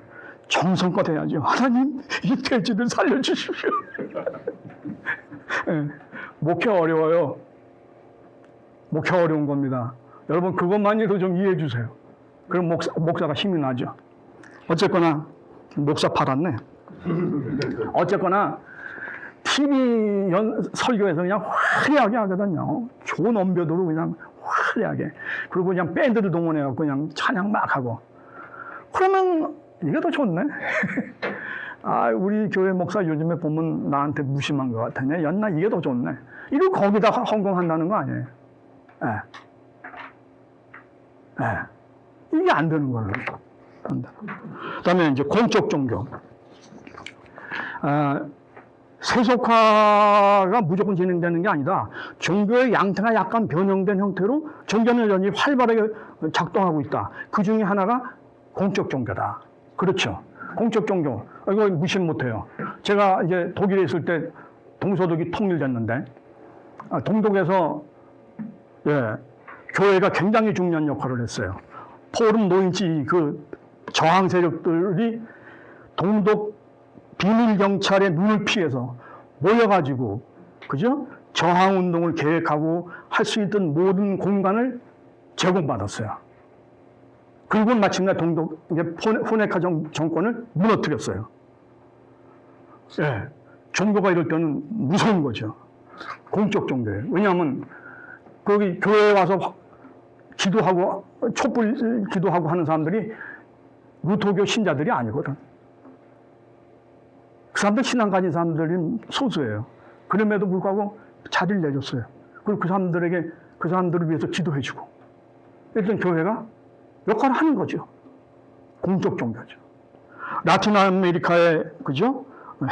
정성껏 해야죠. 하나님 이 돼지를 살려주십시오. 네. 목회 어려워요. 목회 어려운 겁니다. 여러분 그것만이라도 좀 이해해 주세요. 그럼 목사가 힘이 나죠. 어쨌거나 목사 팔았네. 어쨌거나 TV 설교에서 그냥 화려하게 하거든요. 좋은 언변으로 그냥 화려하게. 그리고 그냥 밴드를 동원해서 그냥 찬양 막 하고. 그러면 이게 더 좋네. 아, 우리 교회 목사 요즘에 보면 나한테 무심한 것 같으네. 연나 이게 더 좋네. 이걸 거기다 헌금한다는 거 아니에요. 예. 예. 이게 안 되는 거예요. 그 다음에 이제 공적 종교. 세속화가 무조건 진행되는 게 아니다. 종교의 양태가 약간 변형된 형태로 종교는 여전히 활발하게 작동하고 있다. 그 중에 하나가 공적 종교다. 그렇죠. 공적 종교. 이거 무시 못해요. 제가 이제 독일에 있을 때 동서독이 통일됐는데, 동독에서, 예, 교회가 굉장히 중요한 역할을 했어요. 포럼 노인치 그 저항 세력들이 동독 비밀 경찰의 눈을 피해서 모여가지고, 그죠? 저항 운동을 계획하고 할 수 있던 모든 공간을 제공받았어요. 그리고 마침내 동독 호네카 정권을 무너뜨렸어요. 예, 종교가 이럴 때는 무서운 거죠. 공적 종교예요. 왜냐하면 거기 교회에 와서 기도하고 촛불 기도하고 하는 사람들이 루터교 신자들이 아니거든. 그 사람들 신앙 가진 사람들은 소수예요. 그럼에도 불구하고 자리를 내줬어요. 그리고 그 사람들을 위해서 기도해주고. 일단 교회가 역할을 하는 거죠. 공적 종교죠. 라틴 아메리카의, 그죠?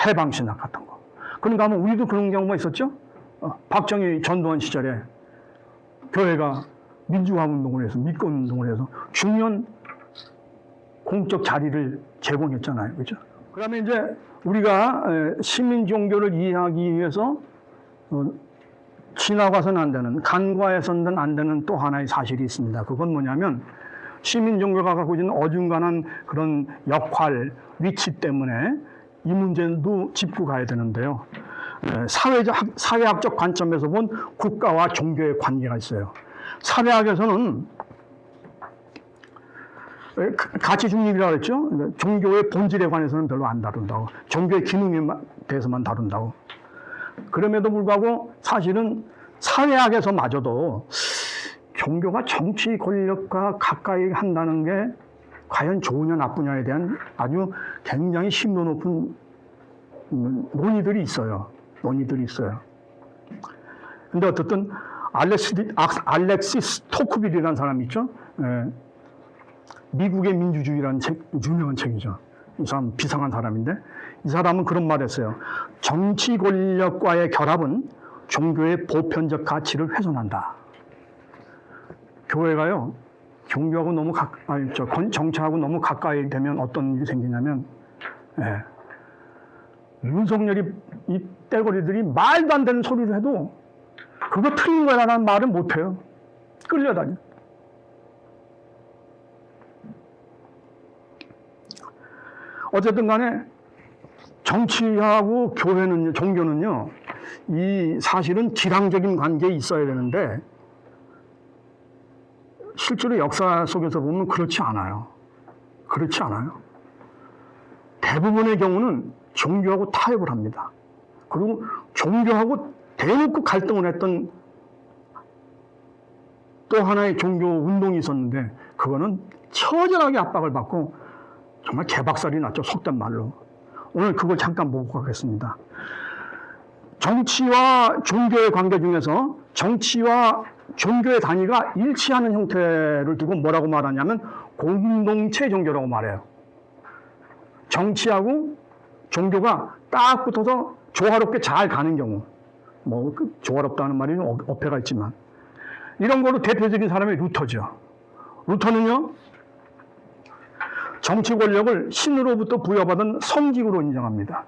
해방신학 같은 거. 그런가 하면 우리도 그런 경우가 있었죠? 박정희 전두환 시절에 교회가 민주화 운동을 해서, 민권 운동을 해서 중요한 공적 자리를 제공했잖아요. 그죠? 그 다음에 이제 우리가 시민 종교를 이해하기 위해서 지나가서는 안 되는, 간과해서는 안 되는 또 하나의 사실이 있습니다. 그건 뭐냐면 시민 종교가 갖고 있는 어중간한 그런 역할, 위치 때문에 이 문제도 짚고 가야 되는데요. 사회학적 관점에서 본 국가와 종교의 관계가 있어요. 사회학에서는 가치 중립이라고 했죠. 종교의 본질에 관해서는 별로 안 다룬다고. 종교의 기능에 대해서만 다룬다고. 그럼에도 불구하고 사실은 사회학에서마저도 종교가 정치 권력과 가까이 한다는 게 과연 좋으냐 나쁘냐에 대한 아주 굉장히 심도 높은 논의들이 있어요. 근데 어쨌든 알렉시스 토크빌이라는 사람이 있죠. 미국의 민주주의라는 책, 유명한 책이죠. 이 사람 비상한 사람인데 이 사람은 그런 말을 했어요. 정치 권력과의 결합은 종교의 보편적 가치를 훼손한다. 교회가요, 종교하고 너무 정치하고 너무 가까이 되면 어떤 일이 생기냐면, 윤석열이 이 떼거리들이 말도 안 되는 소리를 해도 그거 틀린 거라는 말은 못 해요. 끌려다녀. 어쨌든 간에 정치하고 교회는, 종교는요, 이 사실은 지랑적인 관계에 있어야 되는데 실제로 역사 속에서 보면 그렇지 않아요. 그렇지 않아요. 대부분의 경우는 종교하고 타협을 합니다. 그리고 종교하고 대놓고 갈등을 했던 또 하나의 종교 운동이 있었는데 그거는 처절하게 압박을 받고 정말 개박살이 났죠. 속된 말로. 오늘 그걸 잠깐 보고 가겠습니다. 정치와 종교의 관계 중에서 정치와 종교의 단위가 일치하는 형태를 두고 뭐라고 말하냐면 공동체 종교라고 말해요. 정치하고 종교가 딱 붙어서 조화롭게 잘 가는 경우, 조화롭다는 말이 어폐가 있지만 이런 거로 대표적인 사람이 루터죠. 루터는요, 정치 권력을 신으로부터 부여받은 성직으로 인정합니다.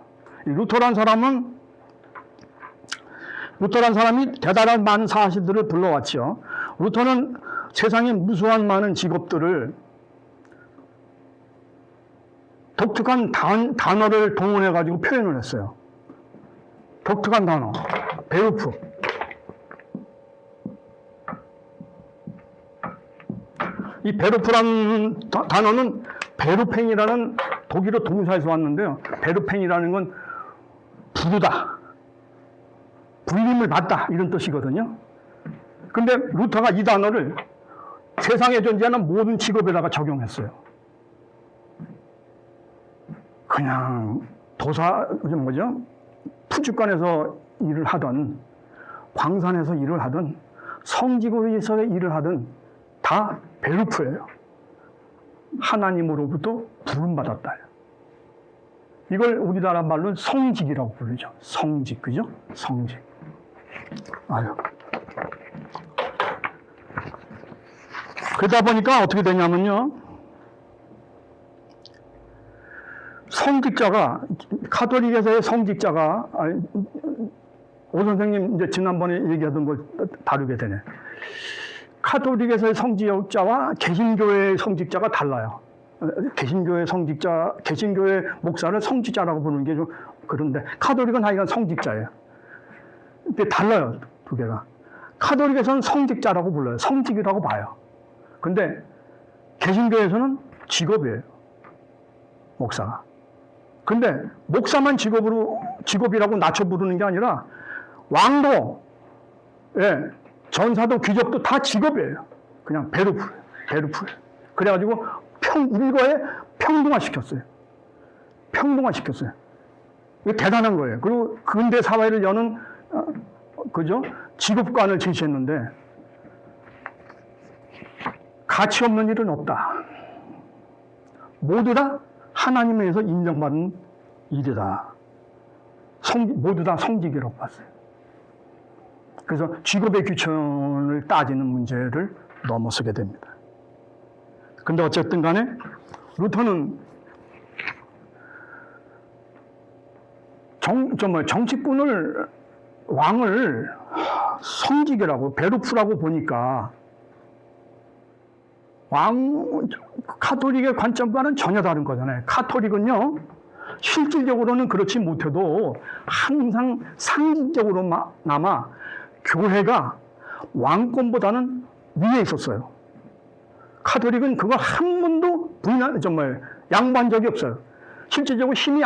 이 루터란 사람이 대단한 많은 사실들을 불러왔죠. 루터는 세상에 무수한 많은 직업들을 독특한 단어를 동원해가지고 표현을 했어요. 독특한 단어, 베루프. 이 베루프라는 단어는 베르팽이라는 독일어 동사에서 왔는데요. 베르팽이라는 건 부르다, 불림을 받다 이런 뜻이거든요. 근데 루터가 이 단어를 세상에 존재하는 모든 직업에다가 적용했어요. 그냥 푸주간에서 일을 하든 광산에서 일을 하든 성직으로서 일을 하든 다 베루프예요. 하나님으로부터 부름받았다. 이걸 우리나라 말로는 성직이라고 부르죠. 성직, 그죠? 성직. 아유. 그러다 보니까 어떻게 되냐면요. 성직자가, 카톨릭에서의 성직자가, 오 선생님 이제 지난번에 얘기하던 걸 다루게 되네. 카톨릭에서의 성직자와 개신교의 성직자가 달라요. 개신교의 목사를 성직자라고 부르는 게 좀 그런데, 카톨릭은 하여간 성직자예요. 근데 달라요, 두 개가. 카톨릭에서는 성직자라고 불러요. 성직이라고 봐요. 근데 개신교에서는 직업이에요, 목사가. 근데 목사만 직업이라고 낮춰 부르는 게 아니라 왕도, 예, 전사도, 귀족도 다 직업이에요. 그냥 베르프. 그래가지고 일거에 평등화시켰어요. 이거 대단한 거예요. 그리고 근대 사회를 여는 그죠? 직업관을 제시했는데 가치 없는 일은 없다. 모두 다 하나님에 의해서 인정받은 일이다. 모두 다 성직이라고 봤어요. 그래서 직업의 규천을 따지는 문제를 넘어서게 됩니다. 근데 어쨌든 간에 루터는 정치꾼을, 왕을 성직이라고, 베르프라고 보니까 카톨릭의 관점과는 전혀 다른 거잖아요. 카톨릭은요, 실질적으로는 그렇지 못해도 항상 상징적으로나마 교회가 왕권보다는 위에 있었어요. 카톨릭은 그걸 한 번도 양보한 적이 없어요. 실질적으로 힘이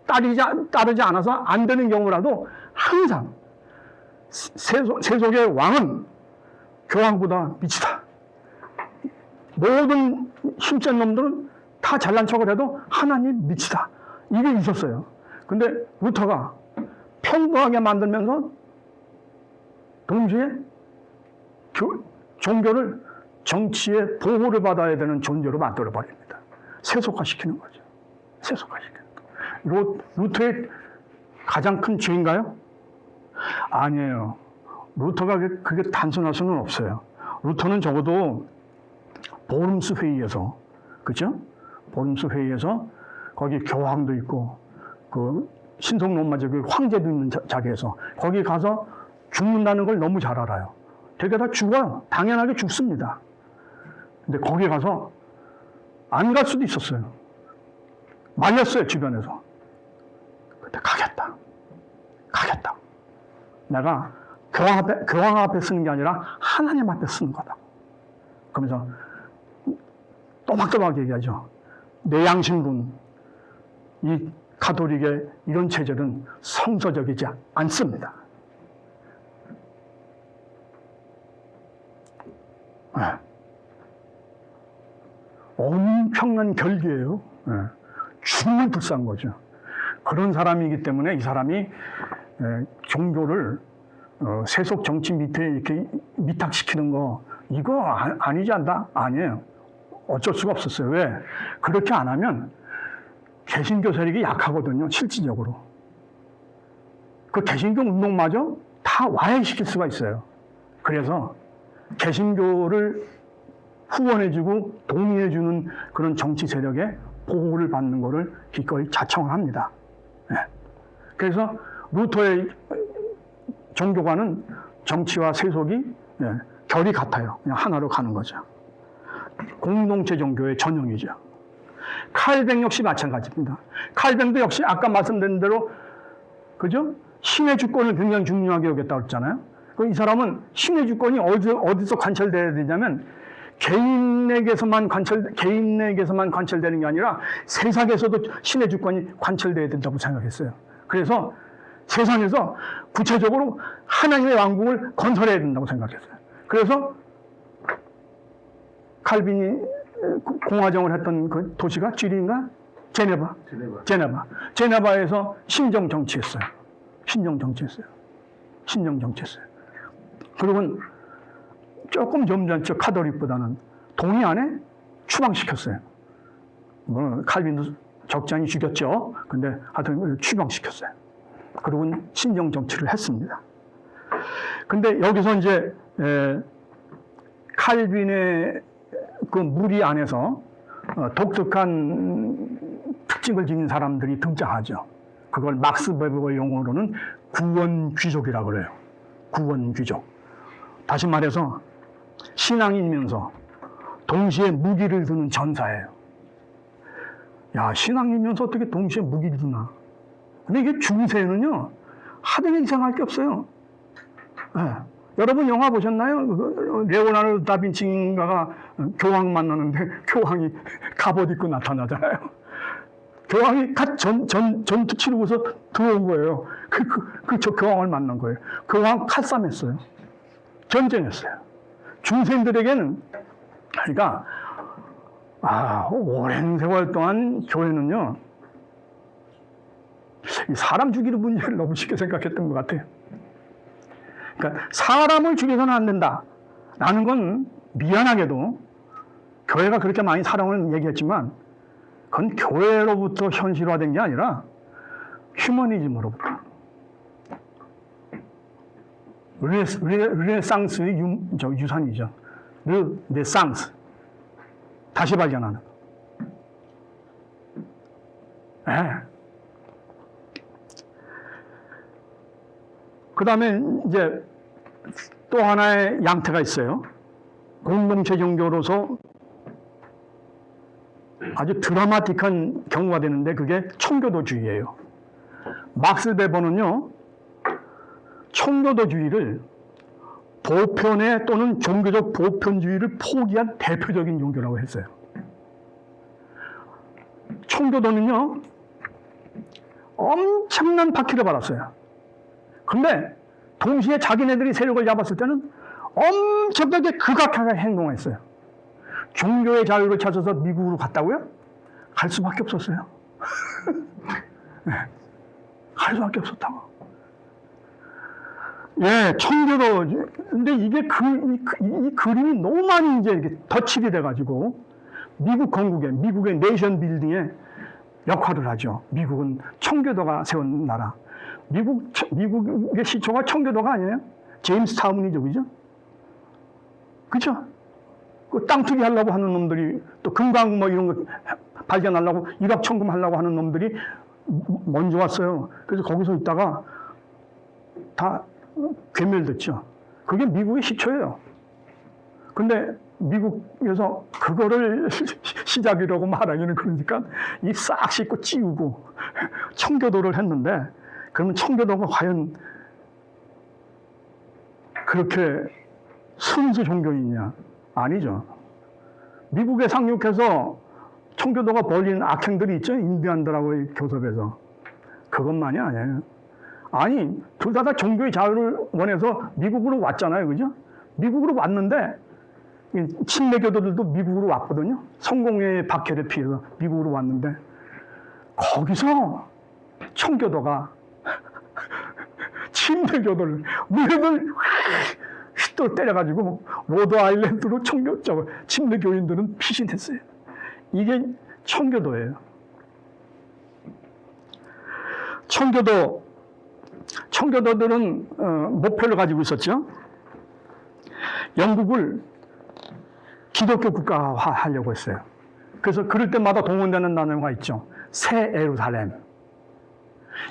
따르지 않아서 안 되는 경우라도 항상 세속의 왕은 교황보다 밑이다. 모든 힘센 놈들은 다 잘난 척을 해도 하나님 밑이다. 이게 있었어요. 근데 루터가 평등하게 만들면서 동시에 종교를 정치의 보호를 받아야 되는 존재로 만들어버립니다. 세속화시키는 거죠. 루터의 가장 큰 죄인가요? 아니에요. 루터가 그게 단순할 수는 없어요. 루터는 적어도 보름스 회의에서, 그죠? 보름스 회의에서 거기 교황도 있고, 그 신성로마적 황제도 있는 자리에서 거기 가서 죽는다는 걸 너무 잘 알아요. 되게 다 죽어요. 당연하게 죽습니다. 근데 거기 가서 안 갈 수도 있었어요. 말렸어요, 주변에서. 근데 가겠다. 내가 교황 앞에 쓰는 게 아니라 하나님 앞에 쓰는 거다. 그러면서 또박또박 얘기하죠. 내 양심군, 이 가톨릭의 이런 체제는 성서적이지 않습니다. 네. 엄청난 결기예요. 네. 죽을 불쌍한 거죠. 그런 사람이기 때문에 이 사람이 종교를 세속 정치 밑에 이렇게 미탁시키는 거, 이거 아니지 않다? 아니에요. 어쩔 수가 없었어요. 왜? 그렇게 안 하면 개신교 세력이 약하거든요, 실질적으로. 그 개신교 운동마저 다 와해시킬 수가 있어요. 그래서 개신교를 후원해주고 동의해주는 그런 정치 세력의 보호를 받는 것을 기꺼이 자청을 합니다. 예. 그래서 루터의 종교관은 정치와 세속이 결이 같아요. 그냥 하나로 가는 거죠. 공동체 종교의 전형이죠. 칼뱅 역시 마찬가지입니다. 칼뱅도 역시 아까 말씀드린 대로 그죠? 신의 주권을 굉장히 중요하게 여겼다고 했잖아요. 이 사람은 신의 주권이 어디서 관철돼야 되냐면 개인에게서만 관철되는 게 아니라 세상에서도 신의 주권이 관철돼야 된다고 생각했어요. 그래서 세상에서 구체적으로 하나님의 왕국을 건설해야 된다고 생각했어요. 그래서 칼빈이 공화정을 했던 그 도시가 쥐리인가? 제네바에서 신정 정치했어요. 그리고 조금 점잖죠. 카톨릭보다는 동의 안에 추방시켰어요. 뭐 칼빈도 적잖이 죽였죠. 근데 하여튼 추방시켰어요. 그리고 신정 정치를 했습니다. 근데 여기서 이제 칼빈의 그 무리 안에서 독특한 특징을 지닌 사람들이 등장하죠. 그걸 막스 베버의 용어로는 구원귀족이라고 그래요. 구원귀족. 다시 말해서 신앙인이면서 동시에 무기를 드는 전사예요. 야, 신앙인이면서 어떻게 동시에 무기를 드나? 근데 이게 중세는요, 하등에 이상할 게 없어요. 네. 여러분 영화 보셨나요? 레오나르도 다빈치인가가 교황 만나는데 교황이 갑옷 입고 나타나잖아요. 교황이 전투 치르고서 들어온 거예요. 저 교황을 만난 거예요. 교황 칼싸움했어요. 전쟁했어요. 중생들에게는, 그러니까, 오랜 세월 동안 교회는요, 사람 죽이는 문제를 너무 쉽게 생각했던 것 같아요. 그러니까 사람을 죽여서는 안 된다. 라는 건 미안하게도 교회가 그렇게 많이 사랑을 얘기했지만 그건 교회로부터 현실화된 게 아니라 휴머니즘으로부터. 르네상스의 유산이죠. 르네상스. 다시 발견하는. 네. 그 다음에 이제 또 하나의 양태가 있어요. 공동체 종교로서 아주 드라마틱한 경우가 되는데 그게 청교도주의예요. 막스 베버는요, 청교도주의를 보편의 또는 종교적 보편주의를 포기한 대표적인 종교라고 했어요. 청교도는요, 엄청난 박해를 받았어요. 근데 동시에 자기네들이 세력을 잡았을 때는 엄청나게 극악하게 행동했어요. 종교의 자유를 찾아서 미국으로 갔다고요? 갈 수밖에 없었어요. 네. 갈 수밖에 없었다고. 예, 청교도. 근데 이게 이 그림이 너무 많이 이제 이렇게 덧칠이 돼가지고 미국 건국에, 미국의 네이션 빌딩에 역할을 하죠. 미국은 청교도가 세운 나라. 미국의 시초가 청교도가 아니에요? 제임스 타운이죠, 그죠? 그죠? 그 땅 투기 하려고 하는 놈들이, 또 금강 뭐 이런 거 발견하려고, 일확천금 하려고 하는 놈들이 먼저 왔어요. 그래서 거기서 있다가 다 괴멸됐죠. 그게 미국의 시초예요. 근데 미국에서 그거를 시작이라고 말하기는 그러니까 이 싹 씻고 찌우고 청교도를 했는데, 그러면 청교도가 과연 그렇게 순수 종교이냐? 아니죠. 미국에 상륙해서 청교도가 벌린 악행들이 있죠. 인디안들하고의 교섭에서. 그것만이 아니에요. 아니, 둘 다 종교의 자유를 원해서 미국으로 왔잖아요. 그죠? 미국으로 왔는데 침례교도들도 미국으로 왔거든요. 성공회의 박해를 피해서 미국으로 왔는데 거기서 청교도가 침례교도를 너희들 휘돌 때려가지고 로드 아일랜드로 침례교인들은 피신했어요. 이게 청교도예요. 청교도들은 목표를 가지고 있었죠. 영국을 기독교 국가화 하려고 했어요. 그래서 그럴 때마다 동원되는 단어가 있죠. 새 예루살렘.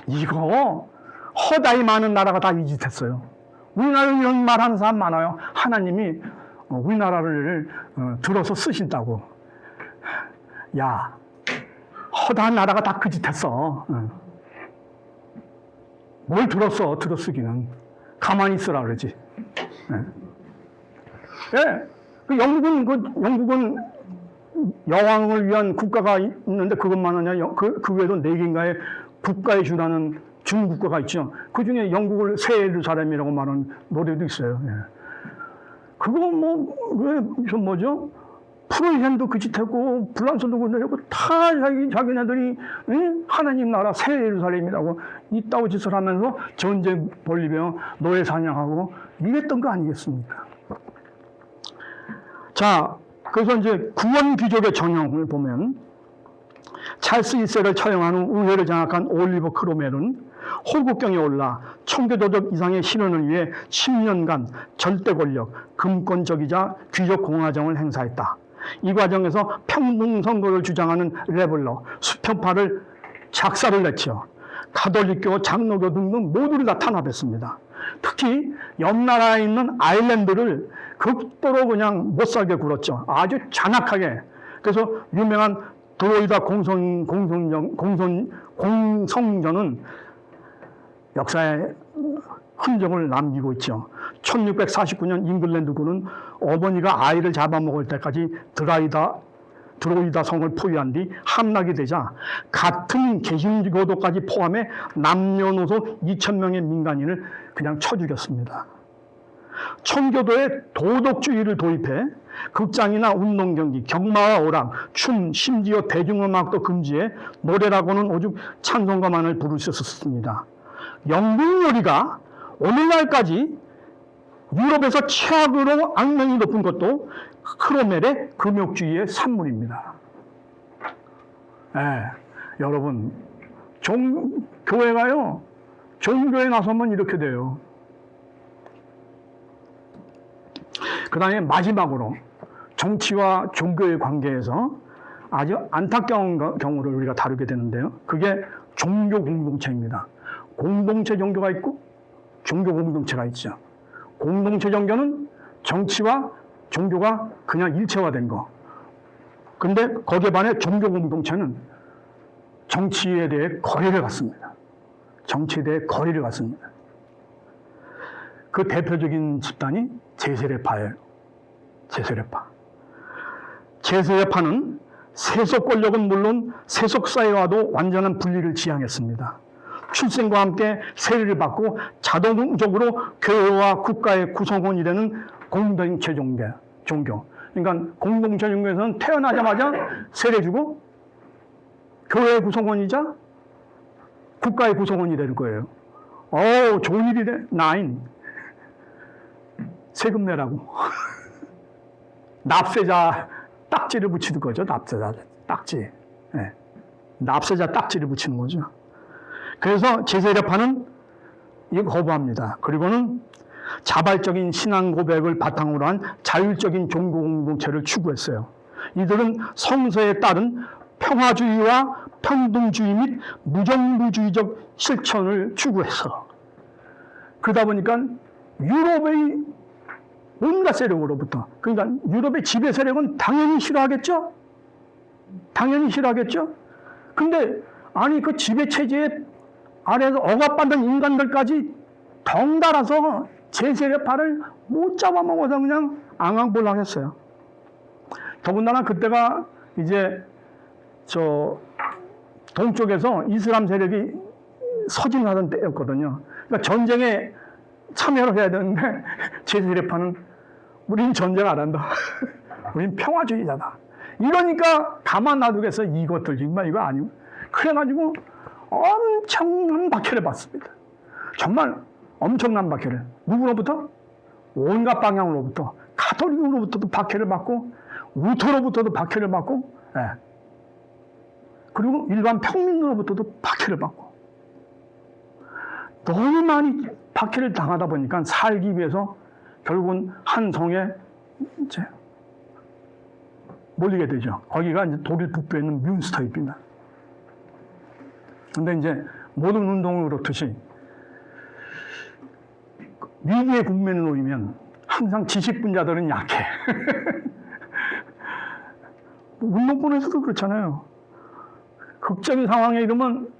이거 허다히 많은 나라가 다 이 짓 했어요. 우리나라에 이런 말 하는 사람 많아요. 하나님이 우리나라를 들어서 쓰신다고. 야, 허다한 나라가 다 그 짓 했어. 뭘 들어쓰기는. 가만히 있으라 그러지. 예. 영국은 여왕을 위한 국가가 있는데 그것만 하냐? 그 외에도 네 개인가의 국가에 준하는 중국가가 있죠. 그 중에 영국을 새 예루살렘이라고 말하는 노래도 있어요. 예. 그거 뭐죠? 프로이센도 그 짓했고, 불란서도 그러고, 다 자기네들이, 하나님 나라 새 예루살렘이라고 이따위 짓을 하면서 전쟁 벌리며 노예 사냥하고 이랬던 거 아니겠습니까? 자, 그래서 이제 구원 귀족의 전형을 보면, 찰스 1세를 처형한 후 의회를 장악한 올리버 크로멜은 호국경에 올라 청교도적 이상의 실현을 위해 10년간 절대 권력, 금권적이자 귀족 공화정을 행사했다. 이 과정에서 평등선거를 주장하는 레블러, 수평파를 작사를 냈죠. 가톨릭교, 장로교 등등 모두를 다 탄압했습니다. 특히 옆나라에 있는 아일랜드를 극도로 그냥 못살게 굴었죠. 아주 잔악하게. 그래서 유명한 드로이다 공성전은 역사에 흔적을 남기고 있죠. 1649년 잉글랜드군은 어머니가 아이를 잡아먹을 때까지 드로이다 성을 포위한 뒤 함락이 되자 같은 개신교도까지 포함해 남녀노소 2,000명의 민간인을 그냥 쳐 죽였습니다. 청교도에 도덕주의를 도입해 극장이나 운동 경기, 경마와 오락, 춤, 심지어 대중음악도 금지해 노래라고는 오직 찬송가만을 부를 수 있었습니다. 영국 요리가 오늘날까지 유럽에서 최악으로 악명이 높은 것도 크로멜의 금욕주의의 산물입니다. 여러분, 교회가요, 종교에 나서면 이렇게 돼요. 그 다음에 마지막으로 정치와 종교의 관계에서 아주 안타까운 경우를 우리가 다루게 되는데요. 그게 종교 공동체입니다. 공동체 종교가 있고 종교 공동체가 있죠. 공동체 종교는 정치와 종교가 그냥 일체화된 거. 근데 거기에 반해 종교 공동체는 정치에 대해 거리를 갖습니다. 정치에 대해 거리를 갖습니다. 그 대표적인 집단이 제세례파예요. 제세례파. 제세례파는 세속 권력은 물론 세속 사회와도 완전한 분리를 지향했습니다. 출생과 함께 세례를 받고 자동적으로 교회와 국가의 구성원이 되는 공동체 종교. 그러니까 공동체 종교에서는 태어나자마자 세례 주고 교회의 구성원이자 국가의 구성원이 되는 거예요. 좋은 일이네. 9. 세금 내라고. 납세자 딱지를 붙이는 거죠. 납세자 딱지. 네. 납세자 딱지를 붙이는 거죠. 그래서 제세례파는 이거 거부합니다. 그리고는 자발적인 신앙 고백을 바탕으로 한 자율적인 종교 공동체를 추구했어요. 이들은 성서에 따른 평화주의와 평등주의 및 무정부주의적 실천을 추구해서 그러다 보니까 유럽의 온갖 세력으로부터, 그러니까 유럽의 지배 세력은 당연히 싫어하겠죠? 당연히 싫어하겠죠? 근데 아니 그 지배 체제 아래에서 억압받는 인간들까지 덩달아서 제세례파를 못 잡아먹어서 그냥 앙앙볼랑했어요. 더군다나 그때가 이제 동쪽에서 이슬람 세력이 서진하던 때였거든요. 그러니까 전쟁에 참여를 해야 되는데 제세례파는 우린 전쟁 안 한다. 우린 평화주의자다. 이러니까 가만 놔두겠어. 이것들 정말 이거 아니고. 그래가지고 엄청난 박해를 받습니다. 정말 엄청난 박해를. 누구로부터? 온갖 방향으로부터. 가톨릭으로부터도 박해를 받고 우토로부터도 박해를 받고 그리고 일반 평민으로부터도 박해를 받고 너무 많이 박해를 당하다 보니까 살기 위해서 결국은 한 성에 이제 몰리게 되죠. 거기가 이제 독일 북부에 있는 뮌스터입니다. 근데 이제 모든 운동을 그렇듯이 위기의 국면에 놓이면 항상 지식 분야들은 약해. 운동권에서도 그렇잖아요. 극적인 상황에 이르면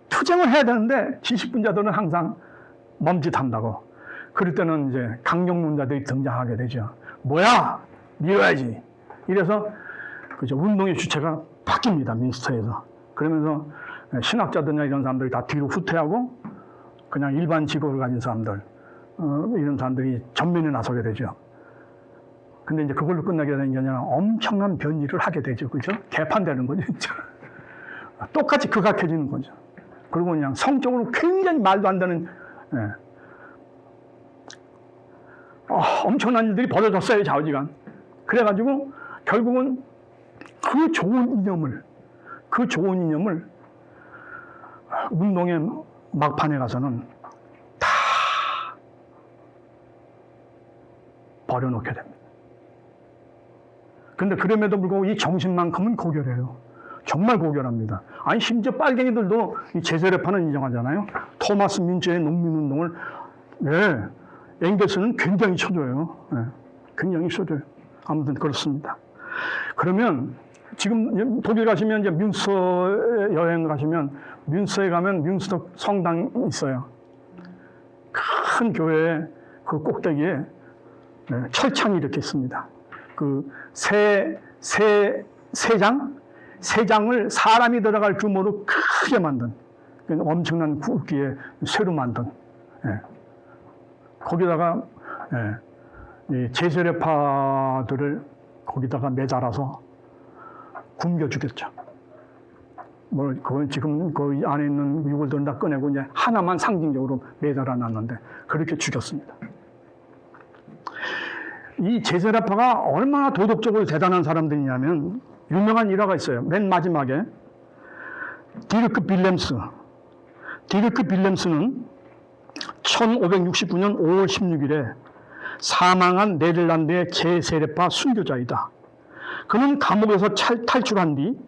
투쟁을 해야 되는데 지식 분야들은 항상 멈칫한다고. 그럴 때는 이제 강경론자들이 등장하게 되죠. 뭐야? 밀어야지. 이래서 그죠, 운동의 주체가 바뀝니다. 민스터에서. 그러면서 신학자들이나 이런 사람들이 다 뒤로 후퇴하고 그냥 일반 직업을 가진 사람들, 이런 사람들이 전면에 나서게 되죠. 근데 이제 그걸로 끝나게 되는 게 아니라 엄청난 변이를 하게 되죠. 그죠? 개판되는 거죠, 진짜. 똑같이 극악해지는 거죠. 그리고 그냥 성적으로 굉장히 말도 안 되는, 엄청난 일들이 벌어졌어요, 좌우지간. 그래가지고 결국은 그 좋은 이념을 운동의 막판에 가서는 다 버려놓게 됩니다. 근데 그럼에도 불구하고 이 정신만큼은 고결해요. 정말 고결합니다. 아니, 심지어 빨갱이들도 이 제세례파는 인정하잖아요. 토마스 민츠의 농민운동을, 엥겔스는 굉장히 쳐줘요. 굉장히 쳐줘요. 아무튼 그렇습니다. 그러면 지금 독일 가시면 이제 뮌스터 여행 가시면 뮌스터에 가면 뮌스터 성당이 있어요. 큰 교회 그 꼭대기에 철창이 이렇게 있습니다. 그 세 장을 사람이 들어갈 규모로 크게 만든 엄청난 굵기에 쇠로 만든, 거기다가 이 제세례파들을 거기다가 매달아서 굶겨 죽였죠. 뭐 그건 지금 그 안에 있는 유골들은 다 꺼내고 이제 하나만 상징적으로 매달아 놨는데 그렇게 죽였습니다. 이 제세례파가 얼마나 도덕적으로 대단한 사람들이냐면 유명한 일화가 있어요. 맨 마지막에 디르크 빌렘스는 1569년 5월 16일에 사망한 네덜란드의 제세례파 순교자이다. 그는 감옥에서 탈출한 뒤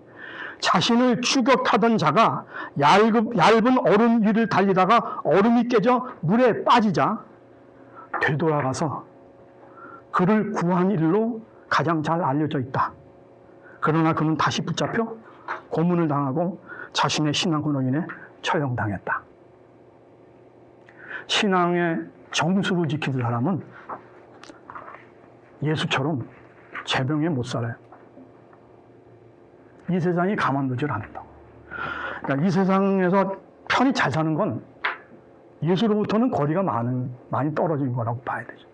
자신을 추격하던 자가 얇은 얼음 위를 달리다가 얼음이 깨져 물에 빠지자 되돌아가서 그를 구한 일로 가장 잘 알려져 있다. 그러나 그는 다시 붙잡혀 고문을 당하고 자신의 신앙으로 인해 처형당했다. 신앙의 정수를 지키는 사람은 예수처럼 제병에 못 살아요. 이 세상이 가만두질 않는다. 그러니까 이 세상에서 편히 잘 사는 건 예수로부터는 거리가 많이 떨어진 거라고 봐야 되죠.